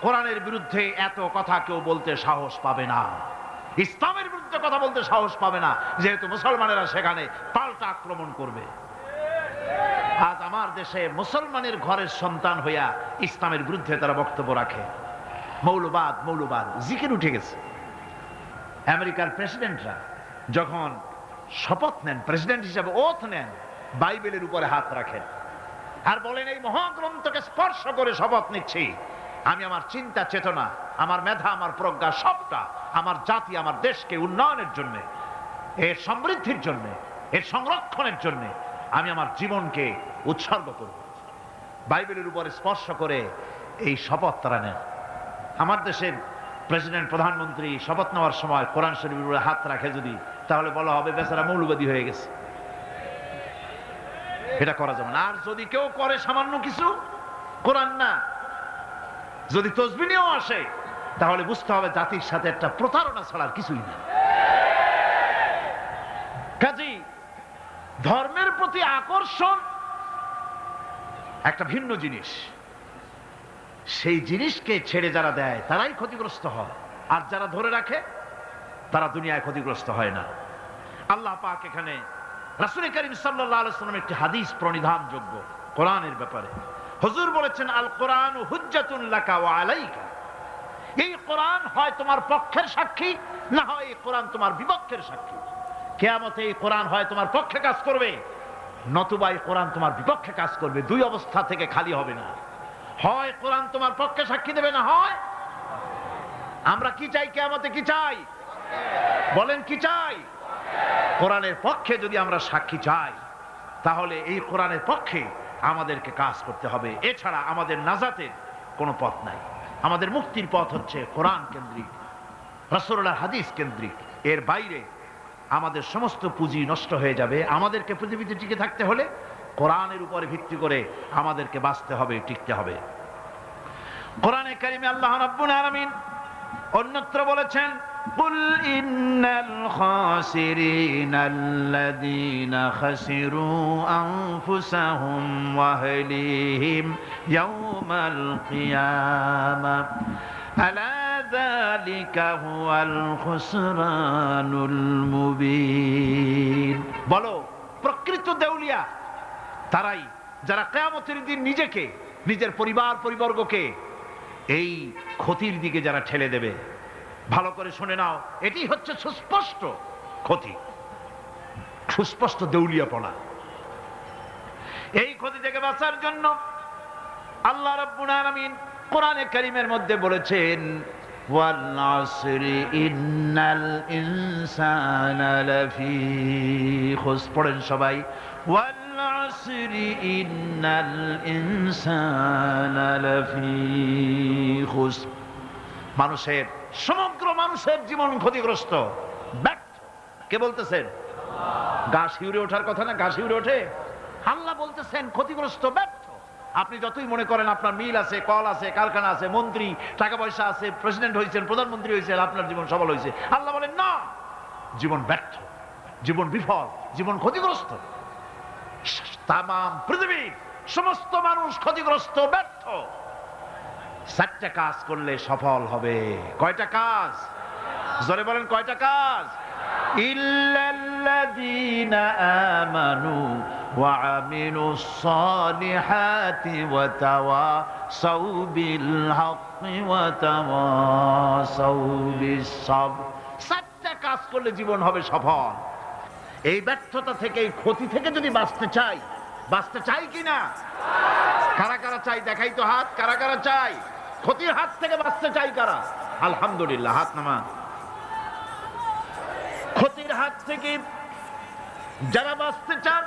কোরআনের বিরুদ্ধে এত কথা কেউ বলতে সাহস পাবে না, ইসলামের বিরুদ্ধে কথা বলতে সাহস পাবে না, যেহেতু মুসলমানেরা সেখানে পাল্টা আক্রমণ করবে। আজ আমার দেশে মুসলমানের ঘরের সন্তান হইয়া ইসলামের বিরুদ্ধে তারা বক্তব্য রাখে। মৌলবাদ জিকির উঠে গেছে। আমেরিকার প্রেসিডেন্টরা যখন শপথ নেন, প্রেসিডেন্ট হিসাবে ওথ নেন, বাইবেলের উপরে হাত রাখেন আর বলেন, এই মহাগ্রন্থকে স্পর্শ করে শপথ নিচ্ছি, আমি আমার চিন্তা চেতনা আমার মেধা, আমার প্রজ্ঞা, সবটা আমার জাতি, আমার দেশকে উন্নয়নের জন্য, এর সমৃদ্ধির জন্য, এর সংরক্ষণের জন্য আমি আমার জীবনকে উৎসর্গ করব। বাইবেলের উপরে স্পর্শ করে এই শপথ তারা নেন। আমার দেশের প্রেসিডেন্ট, প্রধানমন্ত্রী শপথ নেওয়ার সময় কোরআন শরীফের উপরে হাত রাখে যদি, তাহলে বলা হবে বেচারা মৌলবাদী হয়ে গেছে। এটা করা যাবে না। আর যদি কেউ করে সামান্য কিছু, কোরআন না, যদি তসবিহ নিয়েও আসে, তাহলে বুঝতে হবে জাতির সাথে একটা প্রতারণা ছাড়া আর কিছুই না। কাজেই ধর্মের প্রতি আকর্ষণ একটা ভিন্ন জিনিস। সেই জিনিসকে ছেড়ে যারা দেয় তারাই ক্ষতিগ্রস্ত হয়, আর যারা ধরে রাখে তারা দুনিয়ায় ক্ষতিগ্রস্ত হয় না। আল্লাহ পাক এখানে রাসূল করিম সাল্লাল্লাহু আলাইহি ওয়াসাল্লামের একটি হাদিস প্রণিধানযোগ্য কোরআনের ব্যাপারে। হুজুর বলেছেন, আল কোরআন হুজ্জাতুন লাকা ওয়া আলাইকা। এই কোরআন হয় তোমার পক্ষের সাক্ষী, না হয় এই কোরআন তোমার বিপক্ষের সাক্ষী। কিয়ামতে এই কোরআন হয় তোমার পক্ষে কাজ করবে, নতুবা এই কোরআন তোমার বিপক্ষে কাজ করবে। দুই অবস্থা থেকে খালি হবে না। হয় কোরআন তোমার পক্ষে সাক্ষী দেবে, না হয় আমরা কি চাই? কিয়ামতে কি চাই? বলেন কি চাই? কোরআনের পক্ষে যদি আমরা সাক্ষী চাই, তাহলে এই কোরআনের পক্ষে আমাদেরকে কাজ করতে হবে। এছাড়া আমাদের নাজাতের কোনো পথ নাই। আমাদের মুক্তির পথ হচ্ছে কোরআন কেন্দ্রিক, রাসূলুল্লাহর হাদিস কেন্দ্রিক। এর বাইরে আমাদের সমস্ত পুঁজি নষ্ট হয়ে যাবে। আমাদেরকে পৃথিবীতে টিকে থাকতে হলে কোরআনের উপরে ভিত্তি করে আমাদেরকে বাঁচতে হবে, টিকতে হবে। কোরআনে কারিমে আল্লাহ রাব্বুল আলামিন অন্যত্র বলেছেন, কুল ইন্নাল খাসিরিনাল্লাযীনা খাসিরু আনফুসাহুম ওয়া আহলিহিম ইয়াওমাল কিয়ামাহ আলা যালিকা হুয়াল খুসরানুল মুবিন। বলো, প্রকৃত দেউলিয়া তারাই যারা কিয়ামতের দিন নিজেকে, নিজের পরিবার পরিবর্গকে এই ক্ষতির দিকে যারা ঠেলে দেবে। ভালো করে শুনে নাও, এটি হচ্ছে সুস্পষ্ট ক্ষতি, সুস্পষ্ট দেউলিয়াপনা। এই ক্ষতি থেকে বাঁচার জন্য আল্লাহ রাব্বুল আলামিন কোরআনে কারীমের মধ্যে বলেছেন, ওয়াল আসরি ইন্নাল ইনসানা লাফি খুস। পড়েন সবাই, ওয়াল আসরি ইন্নাল ইনসানা লাফি খুস। মানুষের, সমগ্র মানুষের জীবন ক্ষতিগ্রস্ত, ব্যর্থ। কে বলতেছেন? গা শিউরে ওঠার কথা না? গা শিউরে ওঠে। আল্লাহ বলতেছেন ক্ষতিগ্রস্ত, ব্যর্থ। আপনি যতই মনে করেন আপনার মিল আছে, কল আছে, কারখানা আছে, মন্ত্রী, টাকা পয়সা আছে, প্রেসিডেন্ট হয়েছেন, প্রধানমন্ত্রী হয়েছেন, আপনার জীবন সফল হয়েছে, আল্লাহ বলেন না, জীবন ব্যর্থ, জীবন বিফল, জীবন ক্ষতিগ্রস্ত। তাম পৃথিবীর সমস্ত মানুষ ক্ষতিগ্রস্ত, ব্যর্থ। 4টা কাজ করলে সফল হবে। কয়টা কাজ? জোরে বলেন, কয়টা কাজ? ইল্লাল্লাযীনা আমানু ওয়া আমিলুস সালিহাতি ওয়া তাওয়াসাউ বিল হাক্কি ওয়া তাওয়াসাউ বিস সাবর। 4টা কাজ করলে জীবন হবে সফল। এই ব্যর্থতা থেকে, এই ক্ষতি থেকে যদি বাঁচতে চাই কিনা? কারা কারা চাই? দেখাই তো হাত। কারা কারা চাই? ক্ষতির হাত থেকে বাঁচতে চাই কারা? আলহামদুলিল্লাহ, হাত নামা। ক্ষতির হাত থেকে যারা বাঁচতে চান,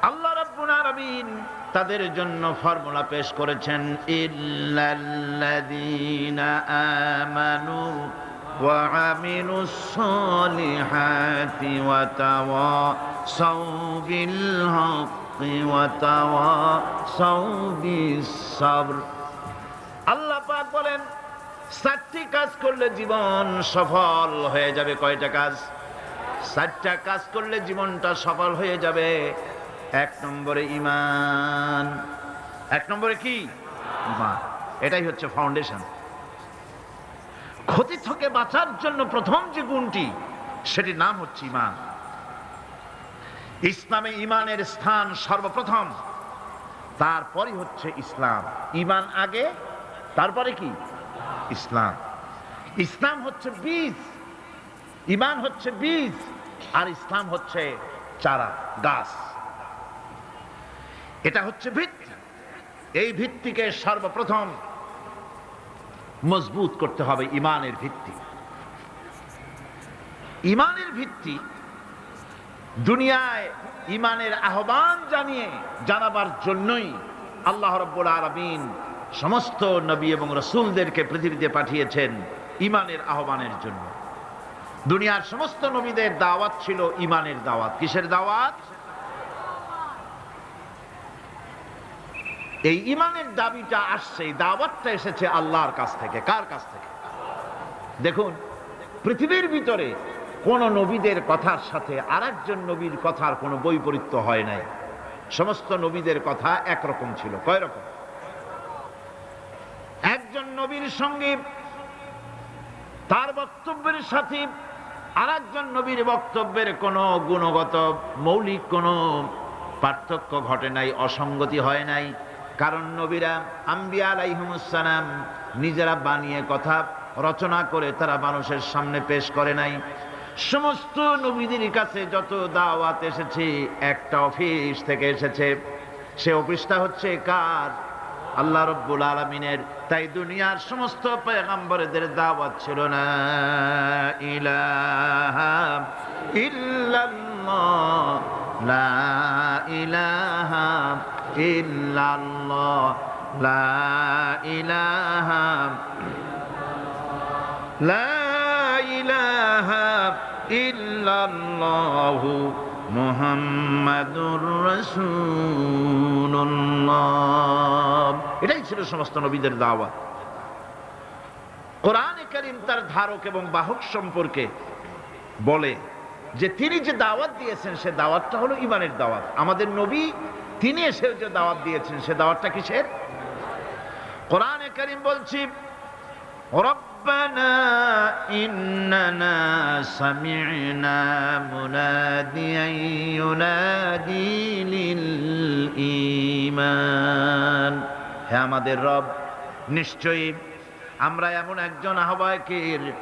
আল্লাহ রাব্বুল আলামিন তাদের জন্য ফর্মুলা পেশ করেছেন, ইল্লাল্লাযীনা আমানু ওয়া আমিলুস সালিহাতি ওয়া তাওয়াসাউ বিল হাক্কি ওয়া তাওয়াসাউ বিস সাবর। আল্লাহ পাক বলেন 4টি কাজ করলে জীবন সফল হয়ে যাবে। কয়টা কাজ? 4টা কাজ করলে জীবনটা সফল হয়ে যাবে। 1 নম্বরে ঈমান। 1 নম্বরে কি? ঈমান। এটাই হচ্ছে ফাউন্ডেশন। ক্ষতি থেকে বাঁচার জন্য প্রথম যে গুণটি, সেটির নাম হচ্ছে ঈমান। ইসলামে ঈমানের স্থান সর্বপ্রথম, তারপরে হচ্ছে ইসলাম। ঈমান আগে, তারপরে কি? ইসলাম। ইসলাম হচ্ছে বীজ, ঈমান হচ্ছে বীজ, আর ইসলাম হচ্ছে চারা, গাছ। এটা হচ্ছে ভিত্তি। এই ভিত্তিকে সর্বপ্রথম মজবুত করতে হবে ঈমানের ভিত্তি। ঈমানের ভিত্তি দুনিয়ায় ঈমানের আহ্বান জানাবার জন্যই আল্লাহ রাব্বুল আলামিন সমস্ত নবী এবং রাসূলদেরকে পৃথিবীতে পাঠিয়েছেন ঈমানের আহ্বানের জন্য। দুনিয়ার সমস্ত নবীদের দাওয়াত ছিল ঈমানের দাওয়াত। কিসের দাওয়াত? এই ঈমানের দাবিটা আসছে, এই দাওয়াতটা এসেছে আল্লাহর কাছ থেকে। কার কাছ থেকে? দেখুন, পৃথিবীর ভিতরে কোন নবীদের কথার সাথে আরেকজন নবীর কথার কোনো বৈপরীত্য হয় নাই। সমস্ত নবীদের কথা একরকম ছিল। কয় রকম? একজন নবীর সঙ্গে তার বক্তব্যের সাথে আরেকজন নবীর বক্তব্যের কোনো গুণগত মৌলিক কোনো পার্থক্য ঘটে নাই, অসঙ্গতি হয় নাই। কারণ নবীরা আম্বিয়া আলাইহিমুস সালাম নিজেরা বানিয়ে কথা রচনা করে তারা মানুষের সামনে পেশ করে নাই। সমস্ত নবীদের কাছে যত দাওয়াত এসেছে একটা অফিস থেকে এসেছে। সে অফিসটা হচ্ছে কার? আল্লাহ রাব্বুল আলামিনের। তাই দুনিয়ার সমস্ত পয়গম্বরদের দাওয়াত ছিল না ইলাহা ইল্লাল্লাহ, লা ইলাহা ইল্লাল্লাহ, লা ইলাহা, লা ইলাহা ইল্লাল্লাহু মুহাম্মাদুর রাসূলুল্লাহ। এটাই ছিল সমস্ত নবীদের দাওয়াত। কোরআনে কারীম তার ধারক এবং বাহক সম্পর্কে বলে যে তিনি যে দাওয়াত দিয়েছেন সে দাওয়াতটা হলো ঈমানের দাওয়াত। আমাদের নবী তিনি এসে যে দাওয়াত দিয়েছেন সে দাওয়াতটা কিসের? কোরআনে কারীম বলছি, ربنا إننا سمعنا مناديا ينادي للإيمان। হে আমাদের রব, নিশ্চয়ই আমরা এমন একজন আহ্বায়কের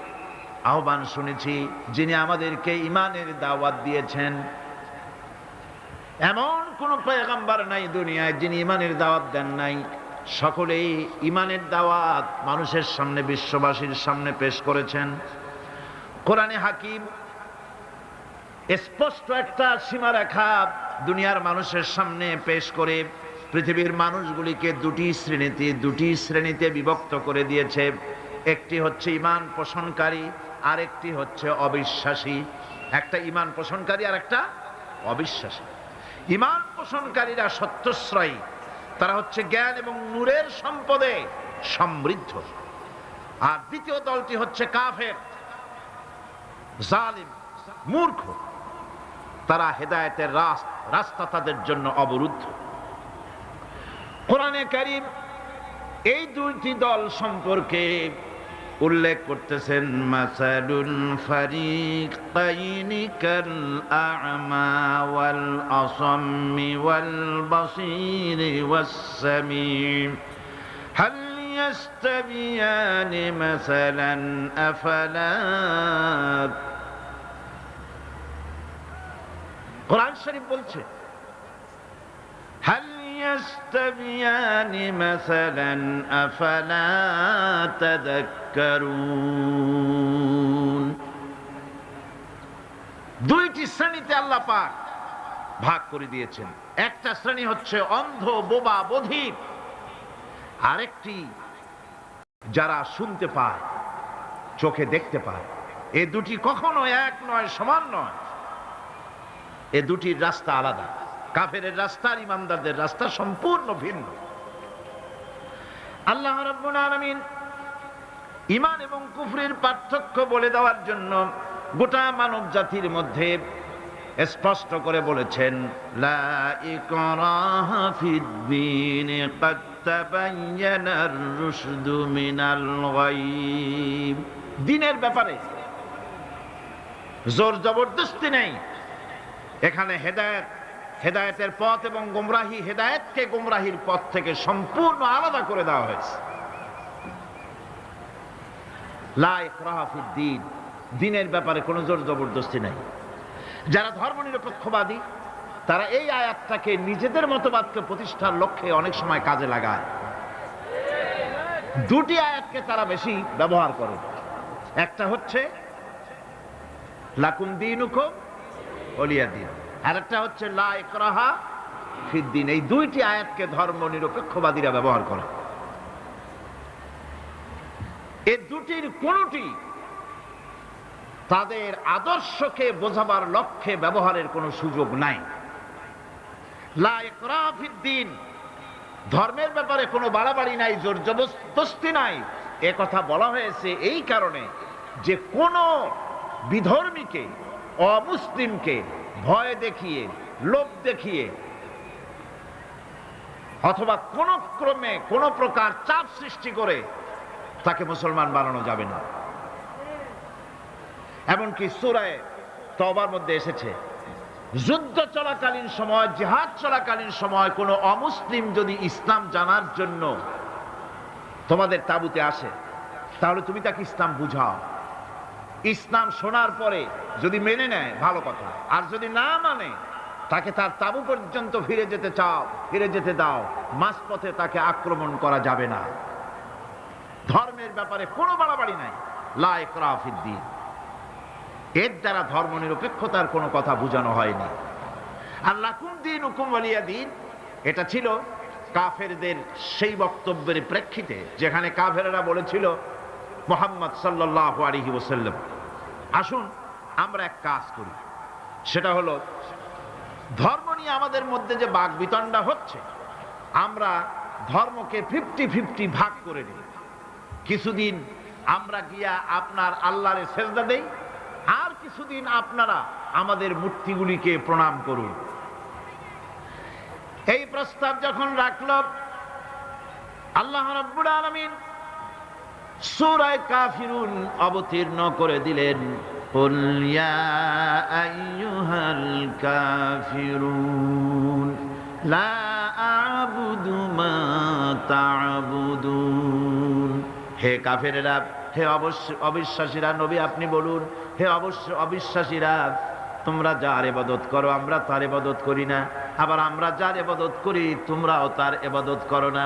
আহ্বান শুনেছি যিনি আমাদেরকে ঈমানের দাওয়াত দিয়েছেন। এমন কোন পয়গম্বর নাই দুনিয়ায় যিনি ঈমানের দাওয়াত দেন নাই। সকলেই ঈমানের দাওয়াত মানুষের সামনে, বিশ্ববাসীর সামনে পেশ করেছেন। কোরআনে হাকিম স্পষ্ট একটা সীমারেখা দুনিয়ার মানুষের সামনে পেশ করে পৃথিবীর মানুষগুলিকে দুটি শ্রেণীতে বিভক্ত করে দিয়েছে। একটি হচ্ছে ঈমান পোষণকারী, আর একটি হচ্ছে অবিশ্বাসী। একটা ঈমান পোষণকারী আর একটা অবিশ্বাসী। ঈমান পোষণকারীরা সত্যশ্রয়ী, তারা হচ্ছে জ্ঞান এবং নূরের সম্পদে সমৃদ্ধ। আর দ্বিতীয় দলটি হচ্ছে কাফের, জালিম, মূর্খ। তারা হেদায়েতের রাস্তা তাদের জন্য অবরুদ্ধ। কোরআনে কারীম এই দুইটি দল সম্পর্কে উল্লেখ করতেছেন, মাসালুল ফারিকাইনি কাল আ'মা ওয়াল আসাম্মি ওয়াল বাসীরি ওয়াস সামিঈ হাল ইয়াস্তাবিয়ানি মাসালান আফালা। কোরআন শরীফ বলছে, হাল ইয়াস্তাবিয়ানি মাসালান আফালা তাযাক্কারুন। দুইটি শ্রেণীতে আল্লাহ পাক ভাগ করে দিয়েছেন। একটা শ্রেণী হচ্ছে অন্ধ, বোবা, বধির। আরেকটি যারা শুনতে পায়, চোখে দেখতে পায়। এ দুটি কখনো এক নয়, সমান নয়। এ দুটির রাস্তা আলাদা। কাফেরের রাস্তা আর ইমানদারদের রাস্তা সম্পূর্ণ ভিন্ন। আল্লাহ রাব্বুল আলামিন ঈমান এবং কুফরের পার্থক্য বলে দেওয়ার জন্য গোটা মানব জাতির মধ্যে স্পষ্ট করে বলেছেন, লা ইকরাহা ফিদ-দীন ক্বাদ তাবায়্যানার রুশদু মিনাল গায়ব। দ্বীনের ব্যাপারে জোর জবরদস্তি নেই। এখানে হেদায়েতের পথ এবং গোমরাহি, হেদায়েতকে গোমরাহির পথ থেকে সম্পূর্ণ আলাদা করে দেওয়া হয়েছে। লা ইকরাহা ফিদ-দীন, দ্বীনের ব্যাপারে কোনো জোর জবরদস্তি নাই। যারা ধর্মনিরপেক্ষবাদী তারা এই আয়াতটাকে নিজেদের মতবাদকে প্রতিষ্ঠার লক্ষ্যে অনেক সময় কাজে লাগায়। দুটি আয়াতকে তারা বেশি ব্যবহার করে। একটা হচ্ছে লাকুম দীনুকুম ওলিয়া দিন, আর একটা হচ্ছে লা ইকরাহা ফিদ্দিন। এই দুইটি আয়াতকে ধর্ম নিরপেক্ষবাদীরা ব্যবহার করে। এই দুটির কোনটি তাদের আদর্শকে বোঝাবার লক্ষ্যে ব্যবহারের কোনো সুযোগ নাই। লা ইকরাহা ফিদ্দিন, ধর্মের ব্যাপারে কোনো বাড়াবাড়ি নাই, জোর জবরদস্তি নাই। এ কথা বলা হয়েছে এই কারণে যে কোন বিধর্মীকে, অমুসলিমকে ভয় দেখিয়ে, লোভ দেখিয়ে অথবা কোন ক্রমে কোন প্রকার চাপ সৃষ্টি করে তাকে মুসলমান বানানো যাবে না। এমনকি সূরা তওবার মধ্যে এসেছে, যুদ্ধ চলাকালীন সময়, জিহাদ চলাকালীন সময় কোন অমুসলিম যদি ইসলাম জানার জন্য তোমাদের তাঁবুতে আসে, তাহলে তুমি তাকে ইসলাম বুঝাও। ইসলাম শোনার পরে যদি মেনে নেয় ভালো কথা, আর যদি না মানে তাকে তার তাঁবু পর্যন্ত ফিরে যেতে দাও। মাঝপথে তাকে আক্রমণ করা যাবে না। ধর্মের ব্যাপারে কোনো বাড়াবাড়ি নাই, লা ইকরাহা ফিদ্দিন। এর দ্বারা ধর্ম নিরপেক্ষতার কোনো কথা বোঝানো হয়নি। আর লাকুম দীনুকুম ওয়ালিয়া দিন, এটা ছিল কাফেরদের সেই বক্তব্যের প্রেক্ষিতে যেখানে কাফেররা বলেছিল মুহাম্মদ সাল্লাল্লাহু আলাইহি ওয়াসাল্লাম, আসুন আমরা এক কাজ করি, সেটা হলো ধর্ম নিয়ে আমাদের মধ্যে যে বাকবিতণ্ডা হচ্ছে, আমরা ধর্মকে 50-50 ভাগ করে নিই। কিছুদিন আমরা গিয়া আপনার আল্লাহরে সেজদা দেই, আর কিছুদিন আপনারা আমাদের মূর্তিগুলিকে প্রণাম করুন। এই প্রস্তাব যখন রাখল, আল্লাহ রাব্বুল আলামিন সূরা কাফিরুন অবতীর্ণ করে দিলেন, কুল ইয়া আইয়ুহাল কাফিরুন লা আ'বুদু মা তা'বুদুন। হে কাফেরেরা, হে অবিশ্বাসীরা, নবী আপনি বলুন, হে অবিশ্বাসীরা, তোমরা যার ইবাদত করো আমরা তার ইবাদত করি না, আবার আমরা যার ইবাদত করি তোমরাও তার ইবাদত করো না।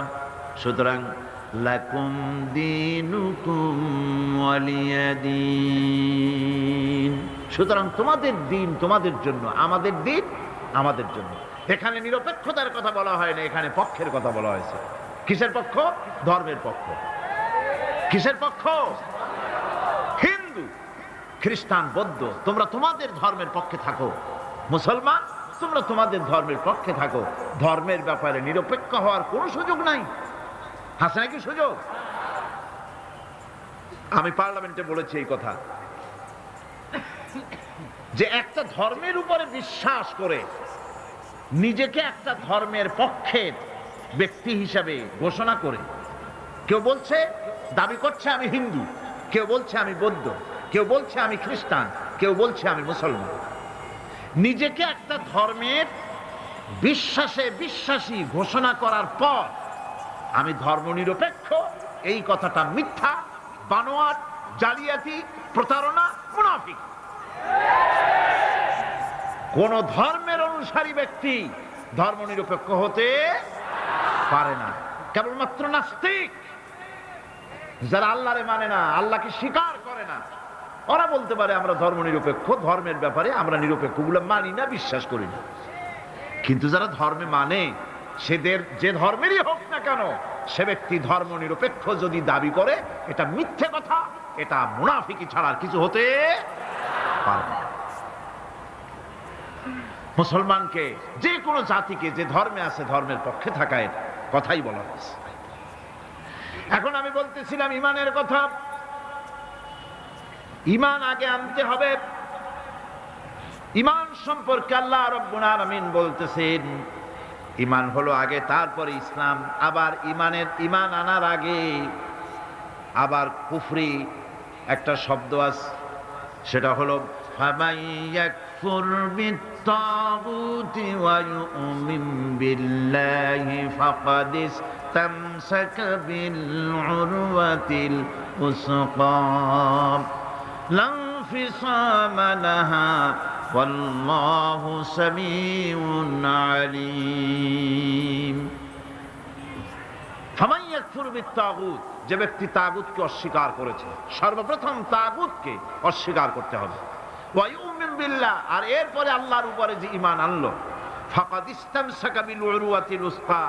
সুতরাং লাকুম দীনুকুম ওয়ালিয়া দীন, সুতরাং তোমাদের দিন তোমাদের জন্য, আমাদের দিন আমাদের জন্য। এখানে নিরপেক্ষতার কথা বলা হয় না, এখানে পক্ষের কথা বলা হয়েছে। কিসের পক্ষ? ধর্মের পক্ষ। কিসের পক্ষ? হিন্দু, খ্রিস্টান, বৌদ্ধ, তোমরা তোমাদের ধর্মের পক্ষে থাকো। মুসলমান, তোমরা তোমাদের ধর্মের পক্ষে থাকো। ধর্মের ব্যাপারে নিরপেক্ষ হওয়ার কোনো সুযোগ নাই। আছে নাকি সুযোগ? আমি পার্লামেন্টে বলেছি এই কথা, যে একটা ধর্মের উপরে বিশ্বাস করে নিজেকে একটা ধর্মের পক্ষের ব্যক্তি হিসাবে ঘোষণা করে কেউ বলছে, দাবি করছে আমি হিন্দু, কেউ বলছে আমি বৌদ্ধ, কেউ বলছে আমি খ্রিস্টান, কেউ বলছে আমি মুসলমান। নিজেকে একটা ধর্মের বিশ্বাসী ঘোষণা করার পর আমি ধর্ম নিরপেক্ষ, এই কথাটা মিথ্যা, বানোয়াট, জালিয়াতি, প্রতারণা, মুনাফিক। কোন ধর্মের অনুসারী ব্যক্তি ধর্ম নিরপেক্ষ হতে পারে না। কেবলমাত্র নাস্তিক, যারা আল্লাহরে মানে না, আল্লাহকে স্বীকার করে না, ওরা বলতে পারে আমরা ধর্ম নিরপেক্ষ, ধর্মের ব্যাপারে আমরা নিরপেক্ষ, গুলো মানি না, বিশ্বাস করি না। কিন্তু যারা ধর্মে মানে, সেদের যে ধর্মেরই হোক না কেন, সে ব্যক্তি ধর্ম নিরপেক্ষ যদি দাবি করে, এটা মিথ্যে কথা, এটা মুনাফিকি ছাড়া আর কিছু হতে পারে না। মুসলমানকে, যে কোনো জাতিকে যে ধর্মে আছে ধর্মের পক্ষে থাকার কথাই বলা হয়েছে। এখন আমি বলতেছিলাম ইমানের কথা। ইমান আগে আনতে হবে। ইমান সম্পর্কে আল্লাহ রাব্বুল আলামিন বলতেছেন, ইমান হলো আগে, তারপরে ইসলাম। আবার ইমান আনার আগে আবার কুফরি একটা শব্দ আছে, সেটা হলো ফামান ইয়াকফুর বিত-তাগুতি ওয়া ইউমিন বিল্লাহি ফাকাদ ইসতামসাকা বিল উরওয়াতিল উসকা লা ইনফিসামা লাহা ওয়াল্লাহু সামিউন আলীম। ফামান ইয়াকফুর বিত্তাগুত, যে ব্যক্তি তাগুতকে অস্বীকার করেছে, সর্বপ্রথম তাগুতকে অস্বীকার করতে হবে। ওয়া ইউমিন বিল্লাহ, আর এরপরে আল্লাহর উপরে যে ঈমান আনলো, ফাকাদ ইসতামসাকা বিল উরওয়াতিল উসকা,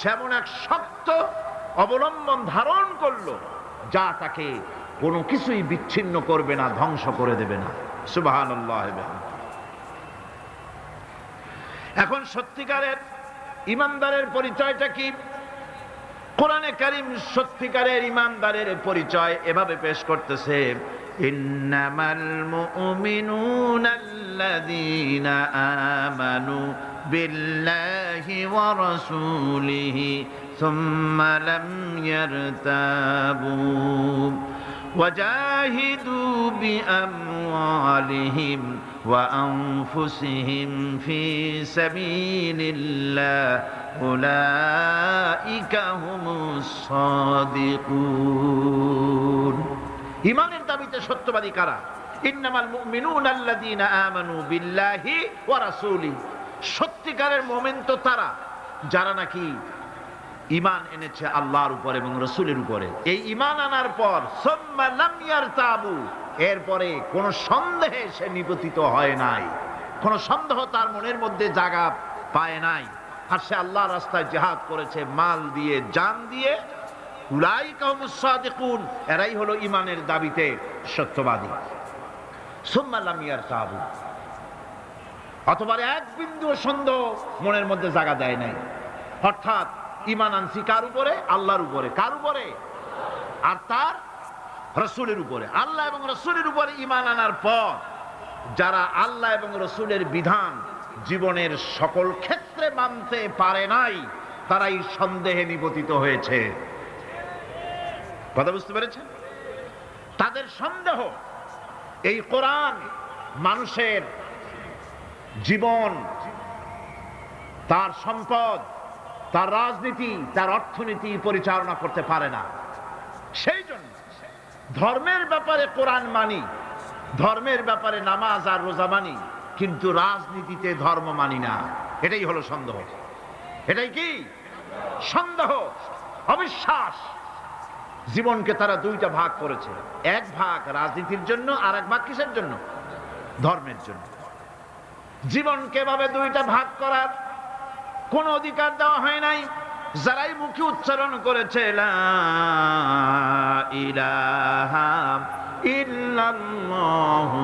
সেমন এক শক্ত অবলম্বন ধারণ করলো যা তাকে কোনো কিছুই বিচ্ছিন্ন করবে না, ধ্বংস করে দেবে না। সুবহানাল্লাহ। এখন সত্যিকারের ঈমানদারের পরিচয়টা কি? কোরআনে কারীম সত্যিকারের ঈমানদারের পরিচয় এভাবে পেশ করতেছে, ইন্নামাল মুমিনুনা আল্লাযীনা আমানু বিল্লাহি ওয়া রাসূলিহি সুম্মা লাম ইয়ারতাবু وجاهدوا بأموالهم وأنفسهم في سبيل الله أولئك هم الصادقون। ঈমানের দাবিতে সত্যবাদী কারা? ইন্নামাল মুমিনুনা আল্লাযীনা আমানু বিল্লাহি ওয়া রাসূলিহি, সত্যিকারের মুমিন তো তারা যারা নাকি ঈমান এনেছে আল্লাহর উপর এবং রাসূলের উপরে। এই ঈমান আনার পর সুম্মা লাম ইয়ারতাবু, এরপরে কোনো সন্দেহে সে নিপতিত হয় নাই, কোনো সন্দেহ তার মনের মধ্যে জায়গা পায় নাই, আর সে আল্লাহর রাস্তায় জিহাদ করেছে মাল দিয়ে, জান দিয়ে। উলাইকা হুমুস সাদিকুন, এরাই হলো ঈমানের দাবিতে সত্যবাদী। সুম্মা লাম ইয়ারতাবু, অথবা এক বিন্দু সন্দেহ মনের মধ্যে জায়গা দেয় নাই, অর্থাৎ ঈমান আনছি কার উপরে? আল্লাহর উপরে। কার উপরে? আর তার রাসূলের উপরে। আল্লাহ এবং রাসূলের উপরে ঈমান আনার পর যারা আল্লাহ এবং রাসূলের বিধান জীবনের সকল ক্ষেত্রে মানতে পারে নাই, তারাই সন্দেহে নিপতিত হয়েছে। কথা বুঝতে পেরেছেন? তাদের সন্দেহ এই কোরআন মানুষের জীবন, তার সম্পদ, তার রাজনীতি, তার অর্থনীতি পরিচালনা করতে পারে না। সেই জন্য ধর্মের ব্যাপারে কোরআন মানি, ধর্মের ব্যাপারে নামাজ আর রোজা মানি, কিন্তু রাজনীতিতে ধর্ম মানি না। এটাই হলো সন্দেহ। এটাই কি? সন্দেহ, অবিশ্বাস। জীবনকে তারা দুইটা ভাগ করেছে, এক ভাগ রাজনীতির জন্য, আর এক ভাগ কিসের জন্য? ধর্মের জন্য। জীবনকে ভাবে দুইটা ভাগ করার কোন অধিকার দেওয়া হয় নাই। যারাই মুখে উচ্চারণ করেছে লা ইলাহা ইল্লাল্লাহু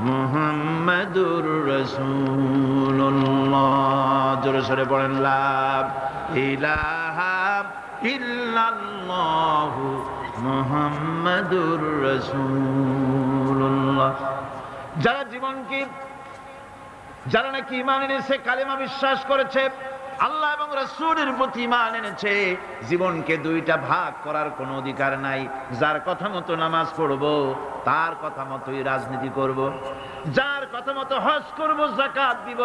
মুহাম্মাদুর রাসূলুল্লাহ, জোরে সরে পড়েন লা ইলাহা ইল্লাল্লাহু মুহাম্মাদুর রাসূলুল্লাহ। যারা জীবনকে, যারা নাকি ঈমান এনেছে, কালেমা বিশ্বাস করেছে, আল্লাহ এবং রাসূলের প্রতি ঈমান এনেছে, জীবনকে দুইটা ভাগ করার কোনো অধিকার নাই। যার কথা মতো নামাজ পড়ব, তার কথা মতোই রাজনীতি করব। যার কথা মতো হজ করব, যাকাত দিব,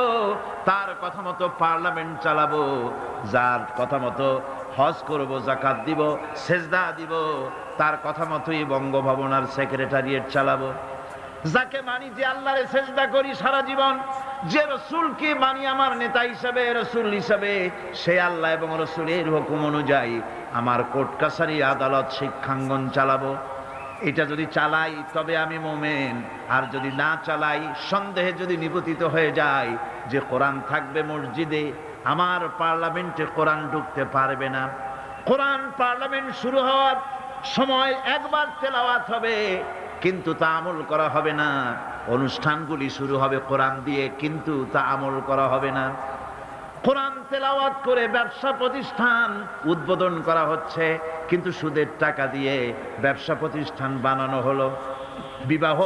তার কথা মতো পার্লামেন্ট চালাবো। যার কথা মতো হজ করব, যাকাত দিব, সেজদা দিব, তার কথা মতোই বঙ্গভবন আর সেক্রেটারিয়েট চালাবো। যাকে মানি, যে আল্লাহরে সেজদা করি সারা জীবন, যে রাসূলকে মানি আমার নেতা হিসাবে, রাসূল হিসাবে, সে আল্লাহ এবং রাসূলের হুকুম অনুযায়ী আমার কোর্ট কাছারি, আদালত, শিক্ষাঙ্গন চালাবো। এটা যদি চালাই তবে আমি মুমিন, আর যদি না চালাই, সন্দেহে যদি নিপতিত হয়ে যায় যে কোরআন থাকবে মসজিদে, আমার পার্লামেন্টে কোরআন ঢুকতে পারবে না। কোরআন পার্লামেন্ট শুরু হওয়ার সময় একবার তেলাওয়াত হবে, কিন্তু তা আমল করা হবে না। অনুষ্ঠানগুলি শুরু হবে কোরআন দিয়ে, কিন্তু তা আমল করা হবে না। কোরআন তেলাওয়াত করে ব্যবসা প্রতিষ্ঠান উদ্বোধন করা হচ্ছে, কিন্তু সুদের টাকা দিয়ে ব্যবসা প্রতিষ্ঠান বানানো হলো। বিবাহ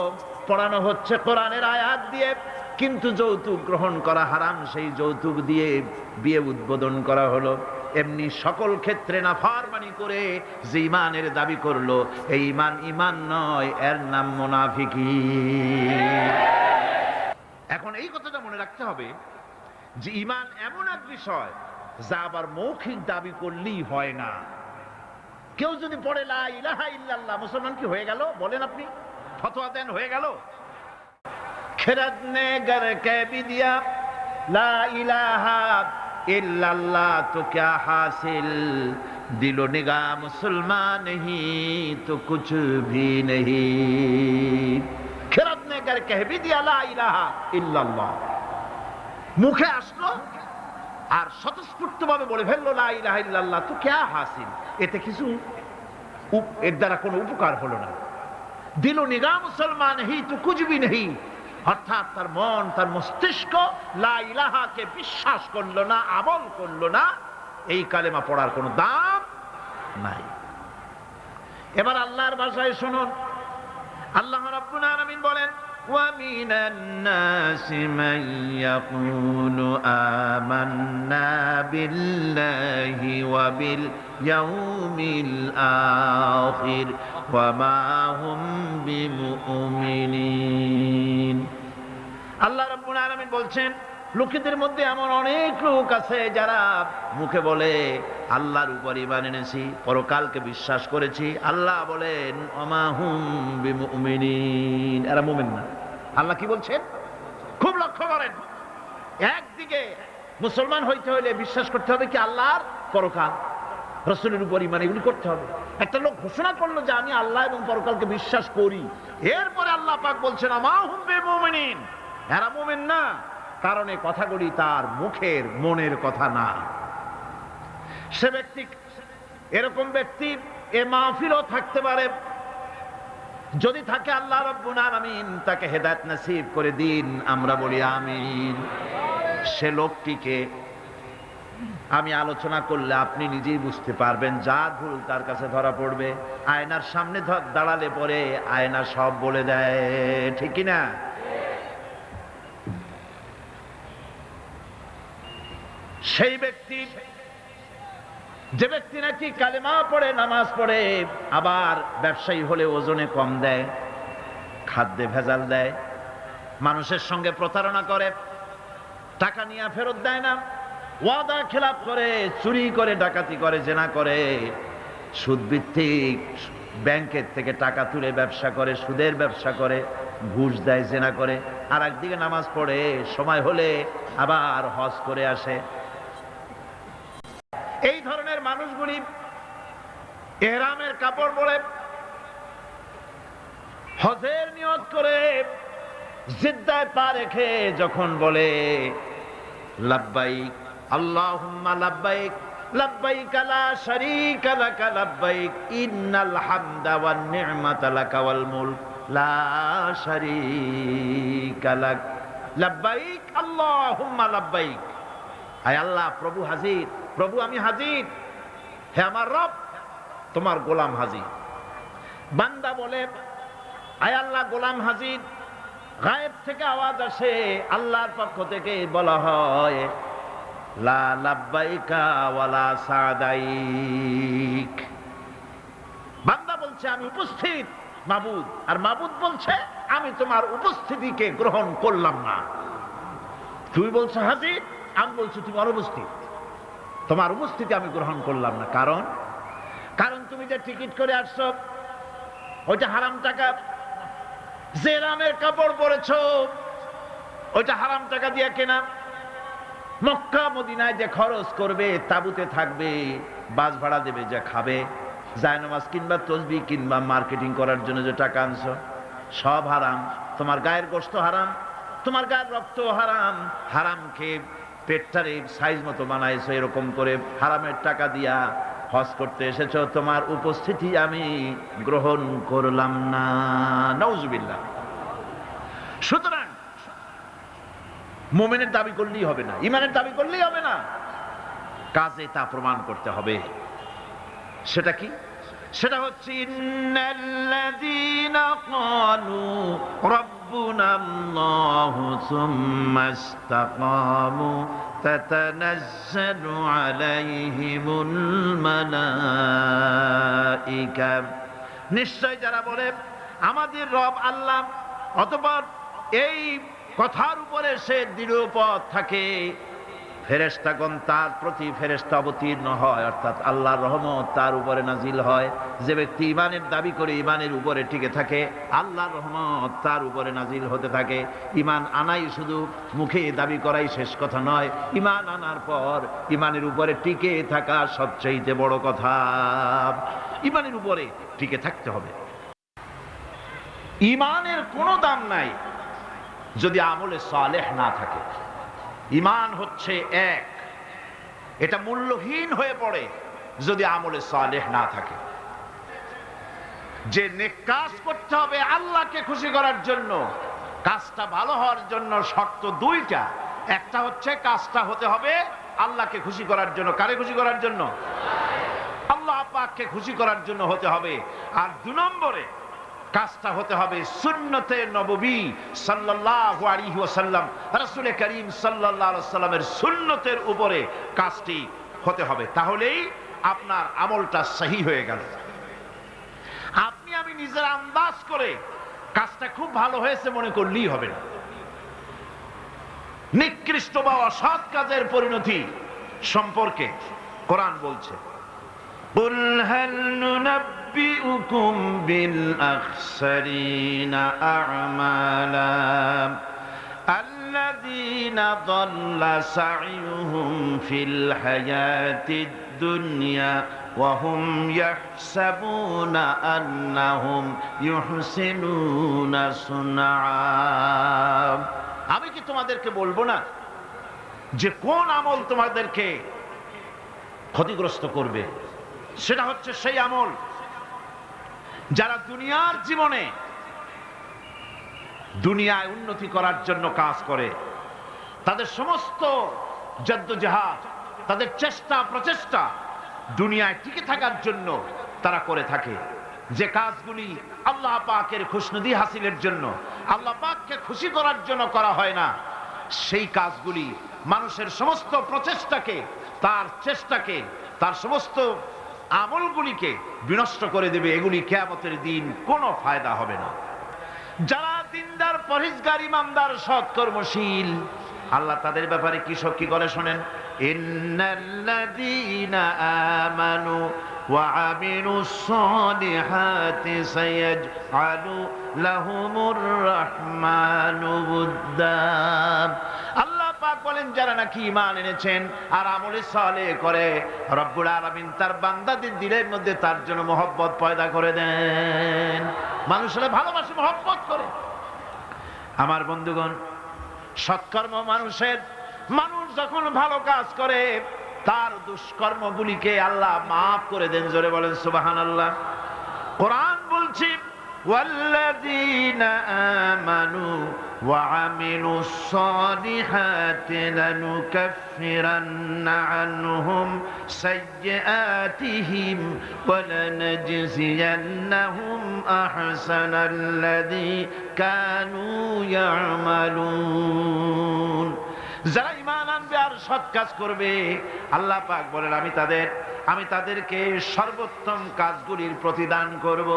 পড়ানো হচ্ছে কোরআনের আয়াত দিয়ে, কিন্তু যৌতুক গ্রহণ করা হারাম, সেই যৌতুক দিয়ে বিয়ে উদ্বোধন করা হলো। এমনি সকল ক্ষেত্রে নাফরমানি করে যে ঈমানের দাবি করলো, এই ঈমান ঈমান নয়, এর নাম মুনাফিকি। এখন এই কথাটা মনে রাখতে হবে যে ঈমান এমন এক বিষয় যা আবার মৌখিক দাবি করলেই হয় না। কেউ যদি পড়ে লা ইলাহা ইল্লাল্লাহ, মুসলমান কি হয়ে গেল? বলেন আপনি, ফতোয়া দেন, হয়ে গেল? খেরাত নে গর কে ভি দিয়া লা ইলাহা इल्लल्लाह तो क्या हासिल दिलो निगाह मुसलमान नहीं तो कुछ भी नहीं। खिरत ने कर कह भी दिया ला इलाहा इल्लाल्लाह, মুখে আসলো আর স্বতঃস্ফূর্ত ভাবে বলে ফেললো লা ইলাহা ইল্লাল্লাহ, তো क्या हासिल, এতে কিছু এর দ্বারা কোনো উপকার হলো না। দিল নিগাহ মুসলমান হি তো কুছ ভি নেহি, অর্থাৎ তার মন তার মস্তিষ্ক লা ইলাহাকে বিশ্বাস করলো না, আমল করলো না, এই কালেমা পড়ার কোনো দাম নাই। এবার আল্লাহর ভাষায় শুনুন, আল্লাহ রাব্বুল আলামিন বলেন وَمِنَ النَّاسِ مَن يَقُولُ آمَنَّا بِاللَّهِ وَبِالْيَوْمِ الْآخِرِ وَمَا هُمْ بِمُؤْمِنِينَ। আল্লাহ রাব্বুল আলামিন বলছেন, লোকেদের মধ্যে এমন অনেক লোক আছে যারা মুখে বলে আল্লাহর উপর ঈমান এনেছি, পরকালকে বিশ্বাস করেছি। আল্লাহ বলেন ওমা হুম বিমুমিনিন, এরা মুমিন না। আল্লাহ কি বলছেন খুব লক্ষ্য করেন। একদিকে মুসলমান হইতে হলে বিশ্বাস করতে হবে কি আল্লাহর পরকাল, রাসূলের উপর ঈমান, এগুলি করতে হবে। একটা লোক ঘোষণা করলো যে আমি আল্লাহ এবং পরকালকে বিশ্বাস করি, এরপরে আল্লাহ পাক বলছেন ওমা হুম বিমুমিনিন, এরা মুমিন না, কারণ এই কথাগুলি তার মুখের মনের কথা না। সে ব্যক্তি, এরকম ব্যক্তি এ মাহফিলও থাকতে পারে, যদি থাকে আল্লাহ রাব্বুল আলামিন তাকে হেদায়েত নসিব করে দিন, আমরা বলি আমিন। সে লোকটিকে আমি আলোচনা করলে আপনি নিজেই বুঝতে পারবেন, যা ভুল তার কাছে ধরা পড়বে। আয়নার সামনে দাঁড়ালে পরে আয়না সব বলে দেয়, ঠিক কি না? সেই ব্যক্তি, যে ব্যক্তি নাকি কালেমা পড়ে নামাজ পড়ে, আবার ব্যবসায়ী হলে ওজনে কম দেয়, খাদ্যে ভেজাল দেয়, মানুষের সঙ্গে প্রতারণা করে, টাকা নিয়ে ফেরত দেয় না, ওয়াদা খেলাপ করে, চুরি করে, ডাকাতি করে, জেনা করে, সুদ ভিত্তিক ব্যাংকের থেকে টাকা তুলে ব্যবসা করে, সুদের ব্যবসা করে, ঘুষ দেয়, জেনা করে, আর একদিকে নামাজ পড়ে, সময় হলে আবার হজ করে আসে। এই ধরনের মানুষগুলি ইহরামের কাপড় পরে হজের নিয়ত করে জিদ্দায় পা রেখে যখন বলে লাব্বাইক আল্লাহুম্মা লাব্বাইক লাব্বাইক লা শারীকা লাক লাব্বাইক ইন্নাল হামদা ওয়ান নি'মাতা লাক ওয়াল মুলক লা শারীকা লাক লাব্বাইক আল্লাহুম্মা লাব্বাইক, আয় আল্লাহ প্রভু হাজির, প্রভু আমি হাজির, হে আমার রব তোমার গোলাম হাজির। বান্দা বলে আয় আল্লাহ গোলাম হাজির, গায়েব থেকে আওয়াজ আসে, আল্লাহর পক্ষ থেকে বলা হয় লা লাব্বাইকা ওয়ালা সাদাইক। বান্দা বলছে আমি উপস্থিত মাবুদ, আর মাবুদ বলছে আমি তোমার উপস্থিতিকে গ্রহণ করলাম না। তুই বলছো হাজির, আমি বলছি তুমি অনুপস্থিত, তোমার উপস্থিতি আমি গ্রহণ করলাম না। কারণ তুমি যে টিকিট করে আসছো ওইটা হারাম টাকা, যে রামের কাপড় পরেছো ওইটা হারাম টাকা দিয়ে কেনা, মক্কা মদিনায় যে খরচ করবে, তাবুতে থাকবে, বাস ভাড়া দেবে, যা খাবে, জায়নামাজ কিনবা, তসবিহ কিনবা, মার্কেটিং করার জন্য যে টাকা আনছো, সব হারাম। তোমার গায়ের গোশত হারাম, তোমার গায়ের রক্ত হারাম, হারাম খেয়ে পেটটারে সাইজ মতো বানাইছো, এরকম করে হারামের টাকা দিয়া হজ করতে এসেছো, তোমার উপস্থিতি আমি গ্রহণ করলাম না। নাউজুবিল্লাহ। সুতরাং মুমিনের দাবি করলেই হবে না, ঈমানের দাবি করলেই হবে না, কাজে তা প্রমাণ করতে হবে। সেটা কি? সেটা হচ্ছে ইন্নাল্লাযীনা ক্বালু রাব্বুনাল্লাহু সুম্মা ইসতাকামু তাতানাজ্জালু আলাইহিমুল মালাইকা। নিশ্চয় যারা বলে আমাদের রব আল্লাহ, অতঃপর এই কথার উপরে সে দৃঢ় পথ থাকে, ফেরেশতাগণ তার প্রতি ফেরেশতা অবতীর্ণ হয়, অর্থাৎ আল্লাহর রহমত তার উপরে নাজিল হয়। যে ব্যক্তি ঈমানের দাবি করে ঈমানের উপরে টিকে থাকে, আল্লাহর রহমত তার উপরে নাজিল হতে থাকে। ঈমান আনাই শুধু মুখে দাবি করাই শেষ কথা নয়, ঈমান আনার পর ঈমানের উপরে টিকে থাকা সবচেয়ে বড় কথা। ঈমানের উপরে টিকে থাকতে হবে। ঈমানের কোনো দাম নাই যদি আমলে সালেহ না থাকে। ঈমান হচ্ছে এক, এটা মূল্যহীন হয়ে পড়ে যদি আমলে সালেহ না থাকে। যে নেক কাজ করতে হবে আল্লাহকে খুশি করার জন্য, কাজটা ভালো হওয়ার জন্য শর্ত দুইটা। একটা হচ্ছে কাজটা হতে হবে আল্লাহকে খুশি করার জন্য। কারে খুশি করার জন্য? আল্লাহ পাককে খুশি করার জন্য হতে হবে। আর 2 নম্বরে কাজটা হতে হবে সুন্নতে নববী সাল্লাল্লাহু আলাইহি ওয়াসাল্লাম, রাসূল করিম সাল্লাল্লাহু আলাইহি ওয়াসাল্লামের সুন্নতের উপরে কাজটি হতে হবে। তাহলেই আপনার আমলটা সহি হয়ে গেল। আপনি আমি নিজের আন্দাজ করে কাজটা খুব ভালো হয়েছে মনে করলেই হবে না। নিকৃষ্ট বা অসৎ কাজের পরিণতি সম্পর্কে কোরআন বলছে, কুল হাল নুনাব্বিউকুম বিল আখসারিনা আ'মালা আল্লাযীনা দাল্লা সা'য়ুহুম ফিল হায়াতিদ দুনিয়া ওয়া হুম ইয়াহসাবুনা আন্নাহুম ইউহসিনুনা সুনআ। আমি কি তোমাদেরকে বলবো না যে কোন আমল তোমাদেরকে ক্ষতিগ্রস্ত করবে? সেটা হচ্ছে সেই আমল যারা দুনিয়ার জীবনে দুনিয়ায় উন্নতি করার জন্য কাজ করে, তাদের সমস্ত জদ্দোজাহাদ, তাদের চেষ্টা প্রচেষ্টা দুনিয়ায় টিকে থাকার জন্য তারা করে থাকে। যে কাজগুলি আল্লাহ পাকের খুশনুদি হাসিলের জন্য, আল্লাহ পাককে খুশি করার জন্য করা হয় না, সেই কাজগুলি মানুষের সমস্ত প্রচেষ্টাকে, তার চেষ্টাকে, তার সমস্ত আমলগুলিকে বিনষ্ট করে দেবে। এগুলি কিয়ামতের দিন কোনো ফায়দা হবে না। যারা দিনদার, পরহেজগার, ইমানদার, সৎকর্মশীল, আল্লাহ তাদের ব্যাপারে কি করে শোনেন, ইন্নাল্লাযীনা আমানু ওয়া আমিলুস সালিহাতি সায়াজআলু লাহুমুর রাহমানু উদ্দা। আল্লাহ পাক বলেন যারা নাকি ঈমান এনেছেন আর আমলে সালেহ করে, রব্বুল আলামিন তার বান্দাদের দিলের মধ্যে তার জন্য মহব্বত পয়দা করে দেন। মানুষরা ভালোবাসে, মহব্বত করে। আমার বন্ধুগণ, সৎকর্ম মানুষ যখন ভালো কাজ করে তার দুষ্কর্মগুলিকে আল্লাহ মাফ করে দেন। জোরে বলেন সুবহানাল্লাহ। কোরআন বলছে, ওয়াল্লাযীনা আমানু ওয়া আমিলুস সালিহাতি লানুকাফিরান্না আনহুম সাইয়্যাতিহিম ওয়া লানাজজিয়ান্নাহুম আহসানাল্লাযী কানু ইয়ামালুন। যারা ঈমান আনবে আর সৎ কাজ করবে, আল্লাহ পাক বলেন আমি তাদেরকে সর্বোত্তম কাজগুলির প্রতিদান করব।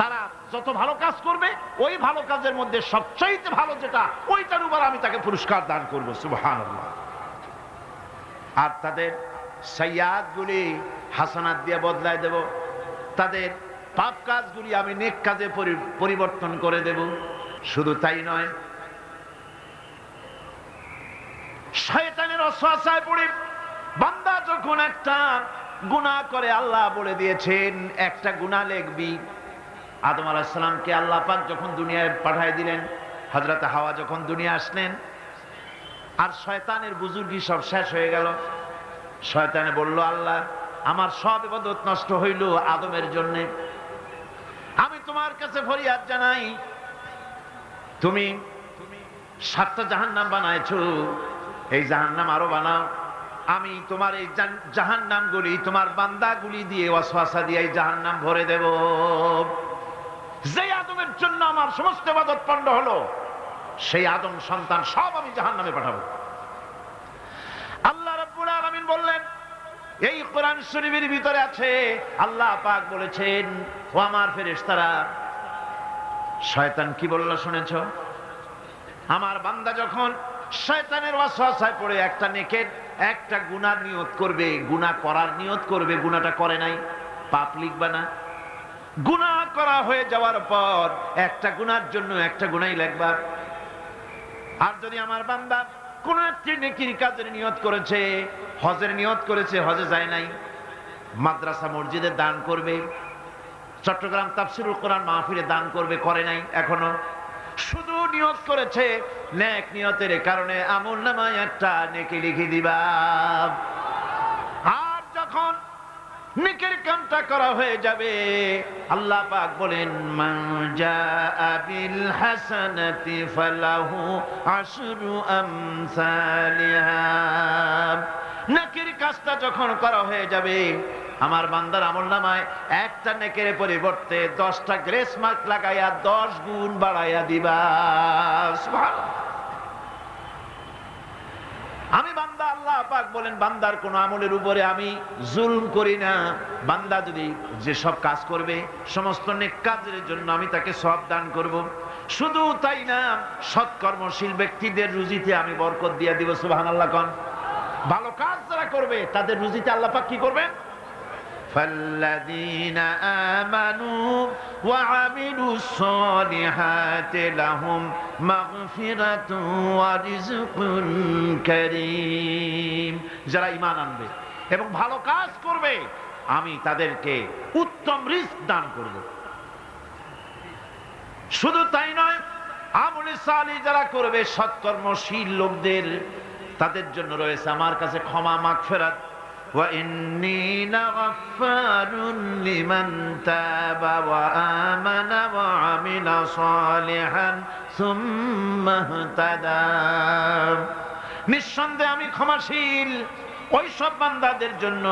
তারা যত ভালো কাজ করবে ওই ভালো কাজের মধ্যে সবচাইতে ভালো যেটা, ওইটার উপর আমি তাকে পুরস্কার দান করব। সুবহানাল্লাহ। আর তাদের সাইয়্যাতগুলি হাসানাত দিয়ে বদলায় দেব, তাদের পাপ কাজগুলি আমি নেক কাজে পরিবর্তন করে দেব। শুধু তাই নয়, শয়তানের ওয়াসওয়াসায় পড়ে বান্দা যখন একটা গুনাহ করে, আল্লাহ বলে দিয়েছেন একটা গুনাহ লিখবি। আদম আলাইহিস সালামকে আল্লাহ পাক যখন দুনিয়ায় পাঠিয়ে দিলেন, হযরত হাওয়া যখন দুনিয়া আসলেন, আর শয়তানের বুজুর্গি সব শেষ হয়ে গেল। শয়তানে বলল, আল্লাহ আমার সব ইবাদত নষ্ট হইল আদমের জন্য। আমি তোমার কাছে ফরিয়াদ জানাই, তুমি 7টা জাহান্নাম বানাইছো, এই জাহান্নাম আরো বানাও। আমি তোমার এই জাহান্নামগুলি তোমার বান্দাগুলি দিয়ে ওয়াসওয়াসা দিয়ে এই জাহান্নাম ভরে দেব। যে আদমের জন্য আমার সমস্ত ইবাদত পণ্ড হলো, সেই আদম সন্তান সব আমি জাহান্নামে পাঠাবো। আল্লাহ রাব্বুল আলামিন বললেন, এই কোরআন শরীফের ভিতরে আছে, আল্লাহ পাক বলেছেন, ও আমার ফেরেশতারা, শয়তান কি বলল শুনেছো? আমার বান্দা যখন শয়তানের ওয়াসওয়াসায় পড়ে একটা নেকের একটা গুনার নিয়ত করবে, গুনাহ করার নিয়ত করবে, গুনাহটা করে নাই, পাপ লিখবা না। গুনাহ করা হয়ে যাওয়ার পর একটা গুনার জন্য একটা গুনাহই লিখবা। আর যদি আমার বান্দা কোন একটি নেকির কাজের নিয়ত করেছে, হজের নিয়ত করেছে, হজে যায় নাই, মাদ্রাসা মসজিদে দান করবে, চট্টগ্রাম তাফসিরুল কোরআন মাহফিলে দান করবে, করে নাই এখনো, শুধু নিয়ত করেছে, নেক নিয়তের কারণে আমলনামায় একটা নেকি লিখে দিবা। আর যখন নেকের কামটা করা হয়ে যাবে, আল্লাহ পাক বলেন মান জাআ বিল হাসানাতি ফালাহু আশরু আমসালিহা। নেকের কাজটা যখন করা হয়ে যাবে, আমার বান্দার আমলনামায় একটা নেকের পরিবর্তে 10টা গ্রেস মার্ক লাগাইয়া 10 গুণ বাড়াইয়া দিবা। সুবহানাল্লাহ। আমি বান্দা, আল্লাহ পাক বলেন বান্দার কোন আমলের উপরে আমি জুলম করি না। বান্দা যদি যে সব কাজ করবে, সমস্ত নেক কাজের জন্য আমি তাকে সওয়াব দান করব। শুধু তাই না, সৎকর্মশীল ব্যক্তিদের রুজিতে আমি বরকত দিয়ে দিব। সুবহানাল্লাহ কোন। ভালো কাজ যারা করবে তাদের রুজিতে আল্লাহ পাক কি করবেন? فالذين آمنوا وعملوا الصالحات لهم مغفرة ورزق كريم। যারা ঈমান আনবে এবং ভালো কাজ করবে, আমি তাদেরকে উত্তম রিজক দান করব। শুধু তাই নয়, আমলে সালিহ যারা করবে, সৎকর্মশীল লোকদের, তাদের জন্য রয়েছে আমার কাছে ক্ষমা, মাগফিরাত। وَإِنِّي لَغَفَّارٌ لِمَنْ تَابَ وَآمَنَ وَعَمِلَ صَالِحًا ثُمَّ اهْتَدَى। নিঃসন্দেহে আমি ক্ষমাশীল ওই সব বান্দাদের জন্য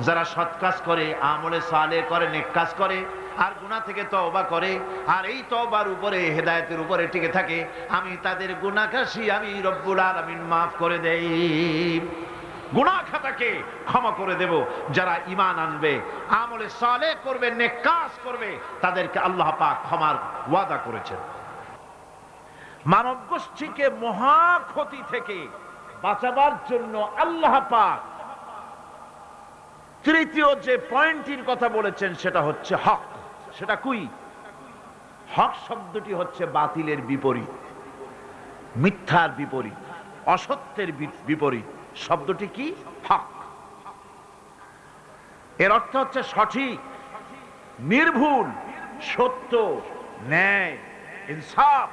যারা সৎ কাজ করে, আমলে সালেহ করে, নেক কাজ করে, আর গুনাহ থেকে তওবা করে, আর এই তওবার উপরে, হেদায়েতের উপরে টিকে থাকে। আমি তাদের গুনাহগাশি আমি রব্বুল আলামিন মাফ করে দেই, গুনাহ খাতাকে ক্ষমা করে দেব। যারা ঈমান আনবে, আমলে সালেহ করবে, নেক কাজ করবে, তাদেরকে আল্লাহ পাক ক্ষমার ওয়াদা করেছেন। মানব গোষ্ঠীকে মহা ক্ষতি থেকে বাঁচাবার জন্য আল্লাহ পাক তৃতীয় যে পয়েন্টের কথা বলেছেন সেটা হচ্ছে হক। সেটা কি? হক শব্দটি হচ্ছে বাতিলের বিপরীত, মিথ্যার বিপরীত, অসত্যের বিপরীত। শব্দটি কি? হক। এর অর্থ হচ্ছে সঠিক, নির্ভুল, সত্য, ন্যায়, ইনসাফ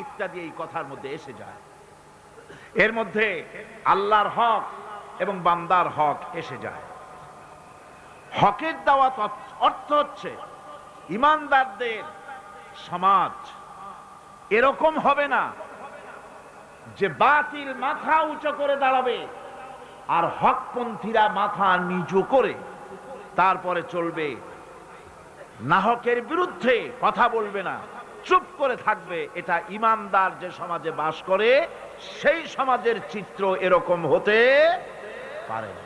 ইত্যাদি এই কথার মধ্যে এসে যায়। এর মধ্যে আল্লাহর হক এবং বান্দার হক এসে যায়। হকের দাওয়াত অর্থ হচ্ছে ঈমানদারদের সমাজ এরকম হবে না যে বাতিল মাথা উঁচু করে দাঁড়াবে আর হকপন্থীরা মাথা নিচু করে তারপরে চলবে, নাহকের বিরুদ্ধে কথা বলবে না, চুপ করে থাকবে। এটা ঈমানদার যে সমাজে বাস করে সেই সমাজের চিত্র এরকম হতে পারে না।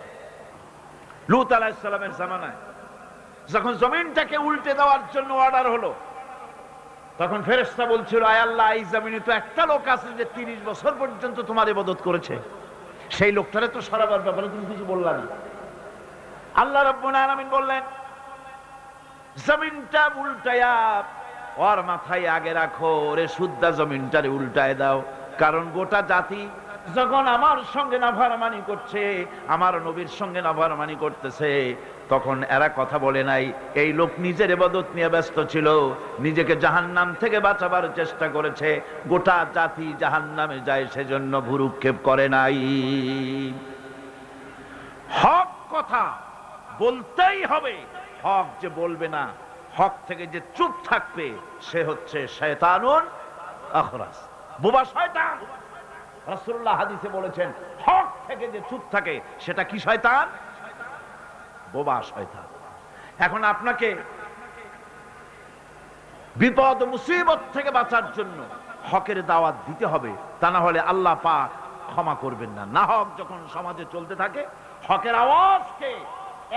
লূত আলাইহিস সালামের জামানায় যখন জমিনটাকে উল্টে দেওয়ার জন্য অর্ডার হলো, তখন ফেরেশতা বলছিল, আয় আল্লাহ, এই জমিনে তো একটা লোক আছে যে 30 বছর পর্যন্ত তোমার ইবাদত করেছে, সেই লোকটারে তো সরাবার ব্যাপারে তুমি কিছু বললা না। আল্লাহ রাব্বুল আলামিন বললেন, জমিনটা উল্টায়া ওর মাথায় আগে রাখো, রে শুদ্ধা জমিনটারে উল্টায় দাও। কারণ গোটা জাতি যখন আমার সঙ্গে নাফরমানি করছে, আমার নবীর সঙ্গে নাফরমানি করতেছে, তখন এরা কথা বলে নাই। এই লোক নিজের ইবাদত নিয়ে ব্যস্ত ছিল, নিজেকে জাহান্নাম থেকে বাঁচাবার চেষ্টা করেছে। গোটা জাতি জাহান্নামে যায় সেজন্য ভুরুক্ষেপ করে নাই। হক কথা বলতেই হবে। হক যে বলবে না, হক থেকে যে চুপ থাকবে, সে হচ্ছে শয়তানুন আখরাস, বোবা শয়তান। রাসূলুল্লাহ হাদিসে বলেছেন, হক থেকে যে চুপ থাকে সেটা কি শয়তান? বোবা শয়তান। এখন আপনাকে বিপদ মুসিবত থেকে বাঁচার জন্য হকের দাওয়াত দিতে হবে, তা না হলে আল্লাহ পাক ক্ষমা করবেন না। না হক যখন সমাজে চলতে থাকে, হকের আওয়াজকে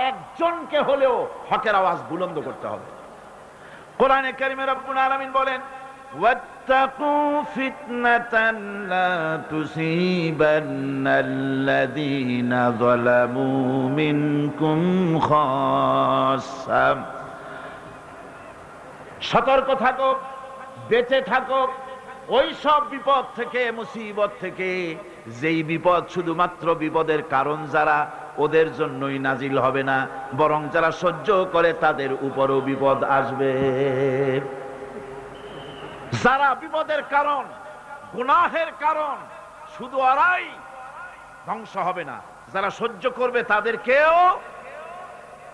একজনকে হলেও হকের আওয়াজ বুলন্দ করতে হবে। কোরআনে কারিমে রব্বুল আলামিন বলেন, واتقوا فتنة لا تصيبن الذين ظلموا منكم خاصة। সতর্ক থাকো, বেঁচে থাকো ওই সব বিপদ থেকে, মুসিবত থেকে, যেই বিপদ শুধুমাত্র বিপদের কারণ যারা ওদের জন্যই নাজিল হবে না, বরং যারা সহ্য করে তাদের উপরও বিপদ আসবে। যারা বিপদের কারণ, গুনাহের কারণ, শুধু ওরাই ধ্বংস হবে না, যারা সহ্য করবে তাদেরকেও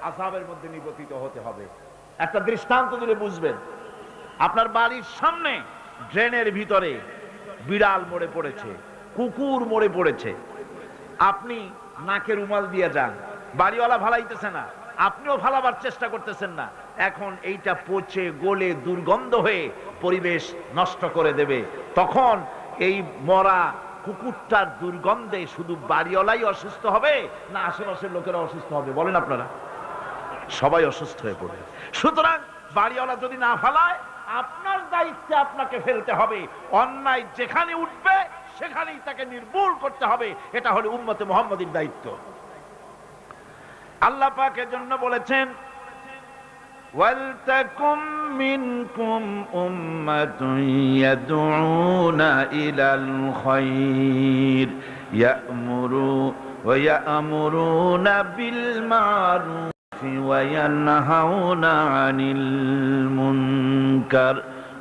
আযাবের মধ্যে নিপতিত হতে হবে। একটা দৃষ্টান্ত দিলে বুঝবেন। আপনার বাড়ির সামনে ড্রেনের ভিতরে বিড়াল মরে পড়েছে, কুকুর মরে পড়েছে, আপনি নাকে রুমাল দিয়ে যান, বাড়িওয়ালা ভালাইতেছে না, আপনিও ভালাবার চেষ্টা করতেছেন না। এখন এইটা পচে গলে দুর্গন্ধ হয়ে পরিবেশ নষ্ট করে দেবে। তখন এই মরা কুকুরটার দুর্গন্ধে শুধু বাড়িওয়ালাই অসুস্থ হবে না আশেপাশের লোকেরা অসুস্থ হবে? বলেন আপনারা, সবাই অসুস্থ হয়ে পড়বে। সুতরাং বাড়িওয়ালা যদি না ফালায়, আপনার দায়িত্বে আপনাকে ফেলতে হবে। অন্যায় যেখানে উঠবে সেখানেই তাকে নির্মূল করতে হবে। এটা হলো উম্মতে মুহাম্মাদীর দায়িত্ব। আল্লাহ পাক এর জন্য বলেছেন, ওয়ালতাকুম মিনকুম উম্মাতুন ইয়াদউনা ইলাল খায়র ইয়া'মুরুনা বিল মা'রুফ ওয়া ইয়ানহাউনা আনিল মুনকার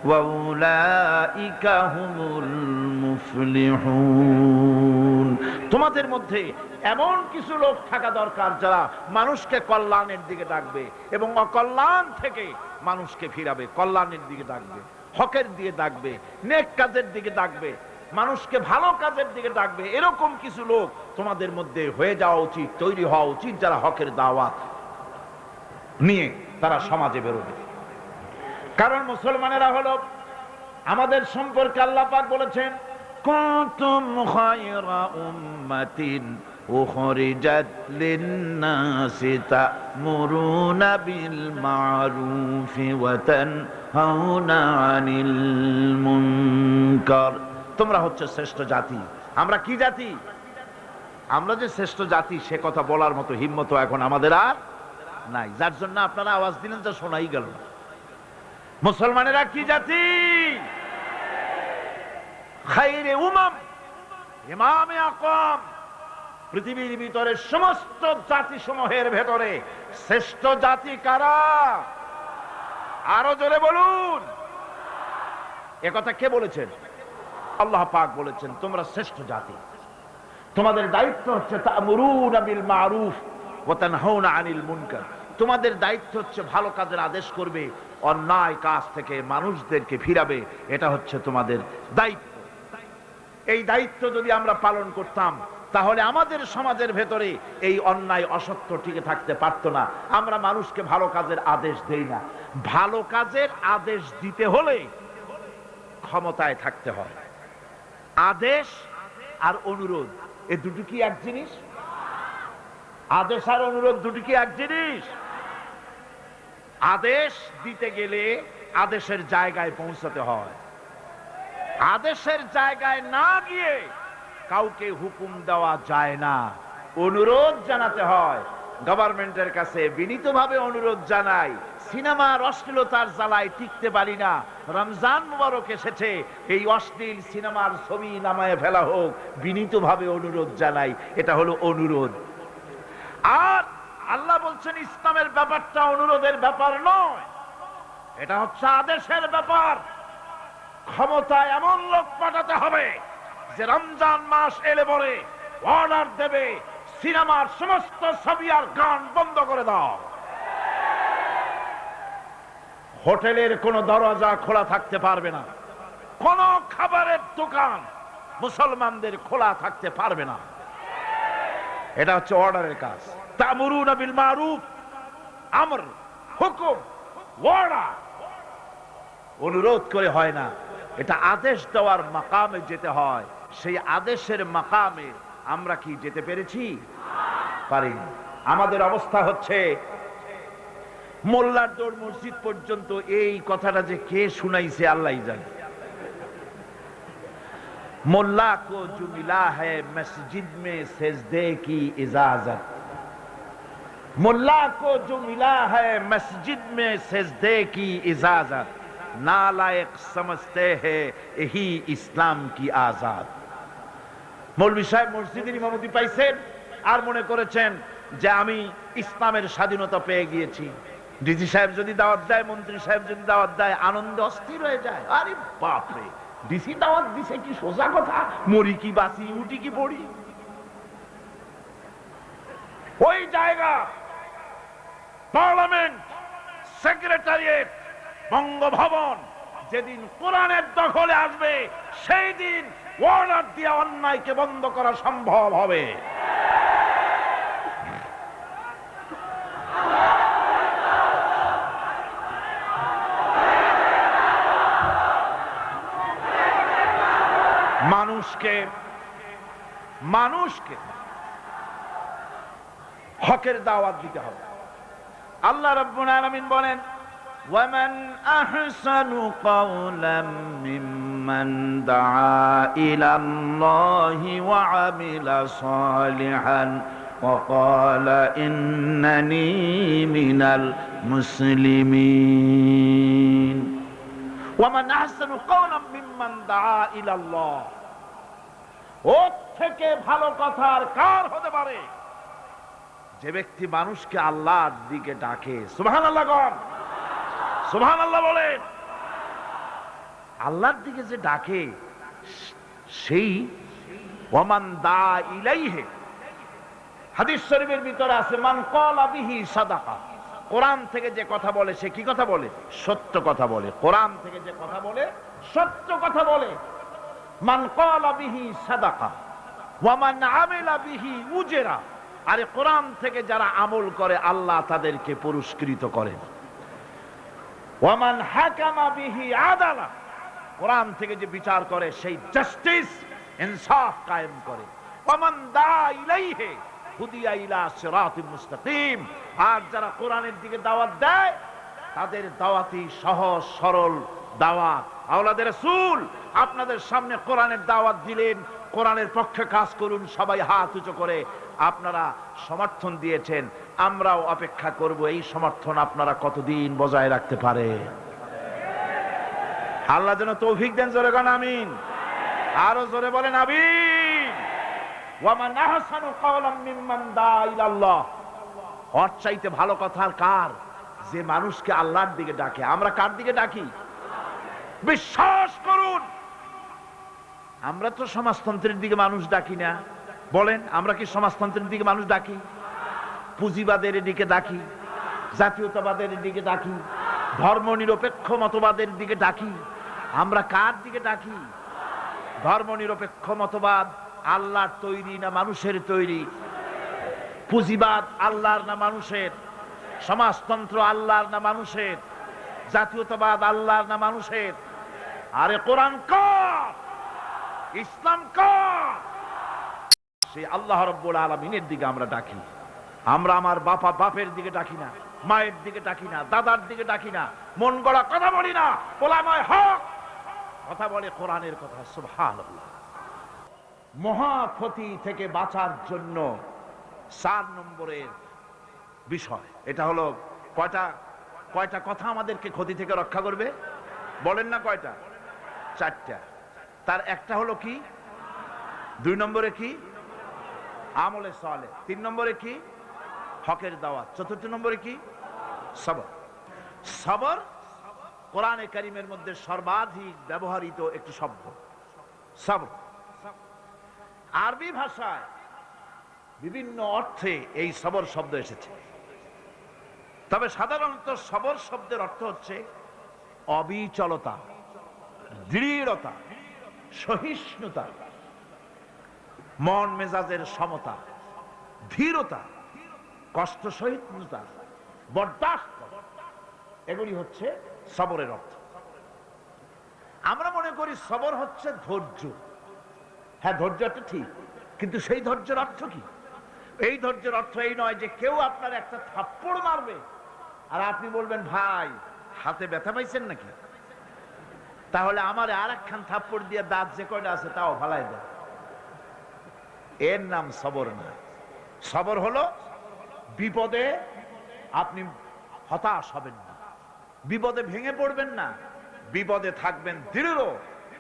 ওয়া উলাইকা হুমুল মুফলিহুন। তোমাদের মধ্যে এমন কিছু লোক থাকা দরকার যারা মানুষকে কল্যাণের দিকে ডাকবে এবং অকল্যাণ থেকে মানুষকে ফিরাবে, কল্যাণের দিকে ডাকবে, হকের দিকে ডাকবে, নেক কাজের দিকে ডাকবে, মানুষকে ভালো কাজের দিকে ডাকবে। এরকম কিছু লোক তোমাদের মধ্যে হয়ে যাওয়া উচিত, তৈরি হওয়া উচিত, যারা হকের দাওয়াত নিয়ে তারা সমাজে বেরোবে। কারণ মুসলমানেরা হলো আমাদের সম্পর্কে আল্লাহ পাক বলেছেন, কুনতুম খায়রা উম্মাতিন উখরিজাত লিন-নাসি তা'মুরুনা বিল মা'রুফি ওয়া তানহাউনা আনিল মুনকার। তোমরা হচ্ছে শ্রেষ্ঠ জাতি। আমরা কি জাতি? আমরা যে শ্রেষ্ঠ জাতি সে কথা বলার মতো হিম্মত এখন আমাদের আর নাই, যার জন্য আপনারা আওয়াজ দিলেন যা শোনাই গেল না। মুসলমানেরা কি জাতি? খায়রে উমাম, ইমামে আকওয়াম। পৃথিবীর ভিতরে সমস্ত জাতি সমূহের ভেতরে শ্রেষ্ঠ জাতি কারা? আরো জোরে বলুন। একথা কে বলেছেন? আল্লাহ পাক বলেছেন, তোমরা শ্রেষ্ঠ জাতি। তোমাদের দায়িত্ব হচ্ছে তা'মুরুনা বিল মা'রুফ ওয়া তানহাউনা আনিল মুনকার। তোমাদের দায়িত্ব হচ্ছে ভালো কাজের আদেশ করবে, অন্যায় কাজ থেকে মানুষদেরকে ফিরাবে। এটা হচ্ছে তোমাদের দায়িত্ব। এই দায়িত্ব যদি আমরা পালন করতাম তাহলে আমাদের সমাজের ভেতরে এই অন্যায় অসত্য টিকে থাকতে পারত না। আমরা মানুষকে ভালো কাজের আদেশ দেই না। ভালো কাজের আদেশ দিতে হলে ক্ষমতায় থাকতে হয়। আদেশ আর অনুরোধ এই দুটো কি এক জিনিস? আদেশ আর অনুরোধ দুটো কি এক জিনিস? আদেশ দিতে গেলে আদেশের জায়গায় পৌঁছাতে হয়। আদেশের জায়গায় না গিয়ে কাউকে হুকুম দেওয়া যায় না, অনুরোধ জানাতে হয়। গভর্নমেন্টের কাছে বিনীতভাবে অনুরোধ জানাই, সিনেমার অশ্লীলতার জ্বালায় টিকতে পারি না, রমজান মুবারক এসেছে, এই অশ্লীল সিনেমার ছবি নামায় ফেলা হোক, বিনীতভাবে অনুরোধ জানাই। এটা হলো অনুরোধ। আর আল্লাহ বলছেন ইসলামের ব্যাপারটা অনুরোধের ব্যাপার নয়, এটা হচ্ছে আদেশের ব্যাপার। ক্ষমতায় এমন লোক পাঠাতে হবে যে রমজান মাস এলে পরে অর্ডার দেবে, সিনেমার সমস্ত ছবি আর গান বন্ধ করে দাও। হোটেলের কোনো দরজা খোলা থাকতে পারবে না, কোন খাবারের দোকান মুসলমানদের খোলা থাকতে পারবে না। এটা হচ্ছে অর্ডারের কাজ। তা'মুরুনা বিল মা'রুফ, আমর, হুকুম, অর্ডার। অনুরোধ করে হয় না, এটা আদেশ দেওয়ার মাকামে যেতে হয়। সেই আদেশের মাকামে আমরা কি যেতে পেরেছি? পারিনি। আমাদের অবস্থা হচ্ছে মোল্লার দৌড় মসজিদ পর্যন্ত। এই কথাটা যে কে শুনাইছে আল্লাহই জানে। मुल्ला को जो मिला है मस्जिद में सजदे की इजाजत, मुल्ला को जो मिला है मस्जिद में सजदे की इजाजत, नालायक समझते हैं यही इस्लाम की आजाद। মৌলভী সাহেব মসজিদের ইমামতি পাইছেন আর মনে করেছেন যে আমি ইসলামের স্বাধীনতা পেয়ে গিয়েছি। ডিসি সাহেব যদি দাওয়াত দেয়, মন্ত্রী সাহেব যদি দাওয়াত দেয়, আনন্দে অস্থির হয়ে যায়। আরে বাপরে, ডিসি দাওয়াত দিছে, কি সোজা কথা, মরি কি বাঁচি, উঠি কি পড়ি। ওই জায়গা পার্লামেন্ট, সেক্রেটারিয়েট, বঙ্গভবন যেদিন কোরআনের দখলে আসবে সেই দিন অর্ডার দিয়ে অন্যায়কে বন্ধ করা সম্ভব হবে। মানুষকে হকের দাওয়াত দিতে হবে। আল্লাহ রাব্বুল আলামিন বলেন, وَمَنْ أَحْسَنُ قَوْلًا مِّمَّنْ دَعَا إِلَى اللَّهِ وَعَمِلَ صَالِحًا وَقَالَ إِنَّنِي مِنَ الْمُسْلِمِينَ وَمَنْ أَحْسَنُ قَوْلًا مِّمَّنْ دَعَا إِلَى اللَّهِ, ওর থেকে ভালো কথা আর কার হতে পারে যে ব্যক্তি মানুষকে আল্লাহর দিকে ডাকে। সুবহানাল্লাহ বলেন, সুবহানাল্লাহ বলেন। আল্লাহর দিকে যে ডাকে সেই ওয়ামান দা ইলাইহি, হাদিস শরীফের ভিতরে আছে মান ক্বালা বিহি সাদাকা, কোরআন থেকে যে কথা বলে সে কি কথা বলে? সত্য কথা বলে। কোরআন থেকে যে কথা বলে সত্য কথা বলে। মান ক্বালা বিহি সাদাকা ওয়া মান আমিলা বিহি উজরা, আরে কোরআন থেকে যারা আমল করে আল্লাহ তাদেরকে পুরস্কৃত করেন। ওয়া মান হাকামা বিহি আদালা, কোরআন থেকে যে বিচার করে সেই জাস্টিস, ইনসাফ কায়েম করে। ওয়া মান দা ইলাইহি হুদিয়া ইলা সিরাতিল মুস্তাকিম, আর যারা কোরআনের দিকে দাওয়াত দেয় তাদের দাওয়াতই সহজ সরল দাওয়াত। আওলাদে রাসূল আপনাদের সামনে কোরআনের দাওয়াত দিলেন, কোরআনের পক্ষে কাজ করুন, সবাই হাত উঁচু করে আপনারা সমর্থন দিয়েছেন। আমরাও অপেক্ষা করব এই সমর্থন আপনারা কতদিন বজায় রাখতে পারে। আল্লাহ যেন তৌফিক দেন। জোরে বলেন আমিন, আরো জোরে বলেন আমিন। ওয়া মান আহসানু কাওলাম মিম্মান দা ইলাল্লাহ, ওর চাইতে ভালো কথা আর কার যে মানুষকে আল্লাহর দিকে ডাকে। আমরা কার দিকে ডাকি? বিশ্বাস করুন, আমরা তো সমাজতন্ত্রের দিকে মানুষ ডাকি না। বলেন, আমরা কি সমাজতন্ত্রের দিকে মানুষ ডাকি? পুঁজিবাদের দিকে ডাকি, জাতীয়তাবাদের দিকে ডাকি, ধর্ম নিরপেক্ষ মতবাদের দিকে ডাকি। আমরা কার দিকে ডাকি? ধর্ম নিরপেক্ষ মতবাদ আল্লাহর তৈরি না মানুষের তৈরি? পুঁজিবাদ আল্লাহর না মানুষের? সমাজতন্ত্র আল্লাহর না মানুষের? জাতীয়তাবাদ আল্লাহর না মানুষের? আরে কোরআন কার? ইসলাম কার? সেই আল্লাহ রাব্বুল আলামিনের দিকে আমরা ডাকি। আমরা আমার বাপের দিকে ডাকি না, মায়ের দিকে ডাকি না, দাদার দিকে ডাকি না, মন গড়া কথা বলি না। ওলামায়ে হক কথা বলে কোরআনের কথা। সুবহানাল্লাহ। মহা ক্ষতি থেকে বাঁচার জন্য 4 নম্বরের বিষয়, এটা হলো কয়টা কথা আমাদেরকে ক্ষতি থেকে রক্ষা করবে? বলেন না কয়টা? 4টা। তার একটা হলো কি? 2 নম্বরে কি? আমলে সালেহ। 3 নম্বরে কি? হকের দাওয়াত। 4 নম্বরে কি? সবর। সবর কোরআনে কারীমের মধ্যে সর্বাধিক ব্যবহৃত একটি শব্দ সবর। আরবি ভাষায় বিভিন্ন অর্থে এই সবর শব্দ এসেছে, তবে সাধারণত সবর শব্দের অর্থ হচ্ছে অবিচলতা, দৃঢ়তা, সহিষ্ণুতা, মন মেজাজের সমতা, ধীরতা, কষ্ট সহিষ্ণুতা, বরদাস্ত, এগুলি হচ্ছে সবরের অর্থ। আমরা মনে করি সবর হচ্ছে ধৈর্য। হ্যাঁ, ধৈর্যটা ঠিক, কিন্তু সেই ধৈর্যের অর্থ কি? এই ধৈর্যের অর্থ এই নয় যে কেউ আপনার একটা থাপ্পড় মারবে আর আপনি বলবেন ভাই হাতে ব্যথা পাইছেন নাকি। তাহলে আমার আর একখান থাপ্পড় দিয়ে দাঁত যে কয়টা আছে তাও ফালাই দেয়। এর নাম সবর না। সবর হলো বিপদে আপনি হতাশ হবেন না, বিপদে ভেঙে পড়বেন না, বিপদে থাকবেন দৃঢ়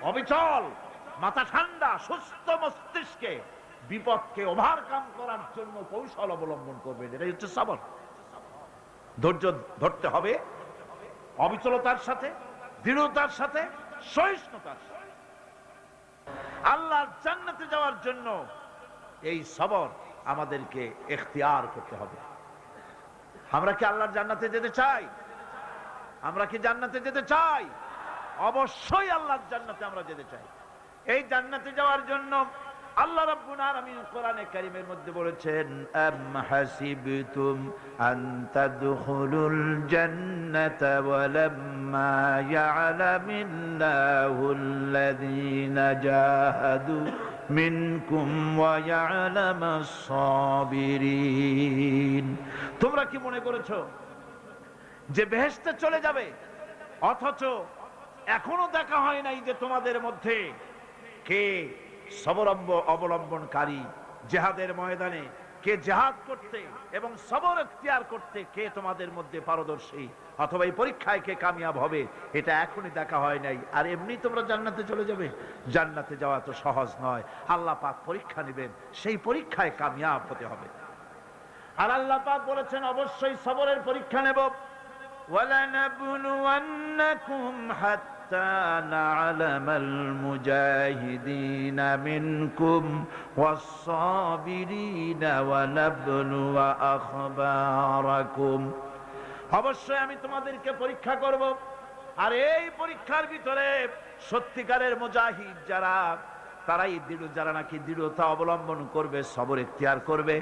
অবিচল, মাথা ঠান্ডা, সুস্থ মস্তিষ্কে বিপদকে ওভারকাম করার জন্য কৌশল অবলম্বন করবেন। এটাই হচ্ছে সবর। ধৈর্য ধরতে হবে অবিচলতার সাথে, দৃঢ়তার সাথে, সহিষ্ণুতার সাথে। আল্লাহর জান্নাতে যাওয়ার জন্য এই সবর আমাদেরকে ইখতিয়ার করতে হবে। আমরা কি আল্লাহর জান্নাতে যেতে চাই? আমরা কি জান্নাতে যেতে চাই? অবশ্যই আল্লাহর জান্নাতে আমরা যেতে চাই। এই জান্নাতে যাওয়ার জন্য আল্লাহ রাব্বুল আলামিন কোরআনে কারীমের মধ্যে বলেছেন, আম হাসিবতুম আন তাদখুলুল জান্নাতা ওয়া লাম্মা ইয়া'লামিল্লাহুল্লাযীনা জাহাদু মিনকুম ওয়া ইয়া'লামাস সাবিরিন। তোমরা কি মনে করেছো যে বেহেশতে চলে যাবে, অথচ এখনো দেখা হয় নাই যে তোমাদের মধ্যে কে সবর অবলম্বনকারী, জিহাদের ময়দানে কে জিহাদ করতে এবং সবর ইখতিয়ার করতে কে তোমাদের মধ্যে পারদর্শী, অথবা এই পরীক্ষায় কে কামিয়াব হবে, এটা এখনই দেখা হয় নাই। আর এমনি তোমরা জান্নাতে চলে যাবে? জান্নাতে যাওয়া তো সহজ নয়। আল্লাহ পাক পরীক্ষা নেবেন, সেই পরীক্ষায় কামিয়াব হতে হবে। আর আল্লাহ পাক বলেছেন অবশ্যই সবরের পরীক্ষা নেব। ওয়ালানাবলুওয়ান্নাকুম হাত্তা না'লামাল মুজাহিদিনা মিনকুম ওয়াস-সাবিরিনা ওয়া নাবলুয়া আখবারাকুম। অবশ্যই আমি তোমাদেরকে পরীক্ষা করব, আর এই পরীক্ষার ভিতরে সত্যিকারের মুজাহিদ যারা, তারাই দৃঢ়, যারা নাকি দৃঢ়তা অবলম্বন করবে, সবর ইখতিয়ার করবে,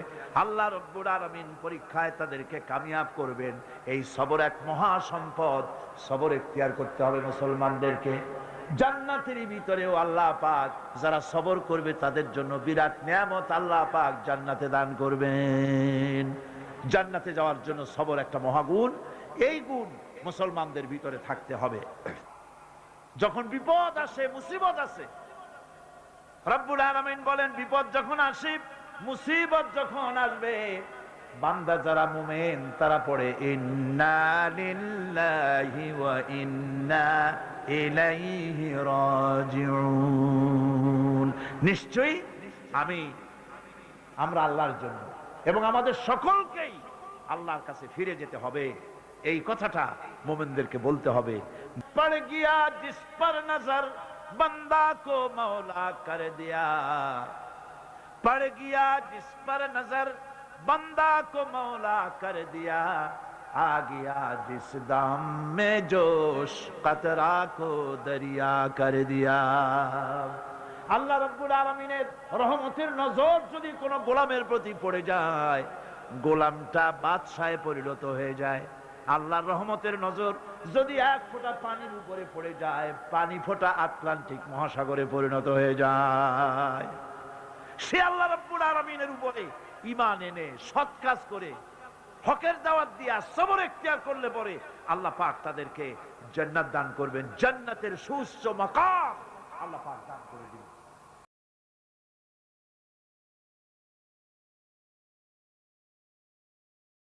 আল্লাহ রাব্বুল আলামিন পরীক্ষায় তাদেরকে কামিয়াব করবেন। এই সবর এক মহা সম্পদ। সবর ইখতিয়ার করতে হবে মুসলমানদেরকে। জান্নাতের ভিতরেও আল্লাহ পাক যারা সবর করবে তাদের জন্য বিরাট নিয়ামত আল্লাহ পাক জান্নাতে দান করবেন। জান্নাতে যাওয়ার জন্য সবর একটা মহাগুণ। এই গুণ মুসলমানদের ভিতরে থাকতে হবে। যখন বিপদ আসে, মুসিবত আসে, রব্বুল আলামিন বলেন বিপদ যখন আসে, মুসিবত যখন আসবে, বান্দা যারা মুমিন তারা পড়ে ইন্না লিল্লাহি ওয়া ইন্না ইলাইহি রাজিউন। নিশ্চয়ই আমরা আল্লাহর জন্য এবং আমাদের সকলকেই আল্লাহর কাছে ফিরে যেতে হবে। এই কথাটা মুমিনদেরকে বলতে হবে। পড় গিয়া জিস পর নজর बंदा को मौला कर दिया, पड़ गया जिस पर नजर बंदा को मौला कर दिया, आ गया जिस दाम में जोश कतरा को दरिया कर दिया। আল্লাহ রাব্বুল আলামিনের রহমতের নজর যদি কোনো গোলামের প্রতি পড়ে যায়, গোলামটা বাদশাহে পরিণত হয়ে যায়। আল্লাহর রহমতের নজর যদি এক ফোঁটা পানির উপরে পড়ে যায়, পানি ফোঁটা আটলান্টিক মহাসাগরে পরিণত হয়ে যায়। সে আল্লাহ রাব্বুল আলামিনের উপরে ঈমান এনে সৎ কাজ করে হকের দাওয়াত দিয়া সবর ইখতিয়ার করলে পরে আল্লাহ পাক তাদেরকে জান্নাত দান করবেন। জান্নাতের সুউচ্চ মাকাম আল্লাহ পাক দান করে দিবেন।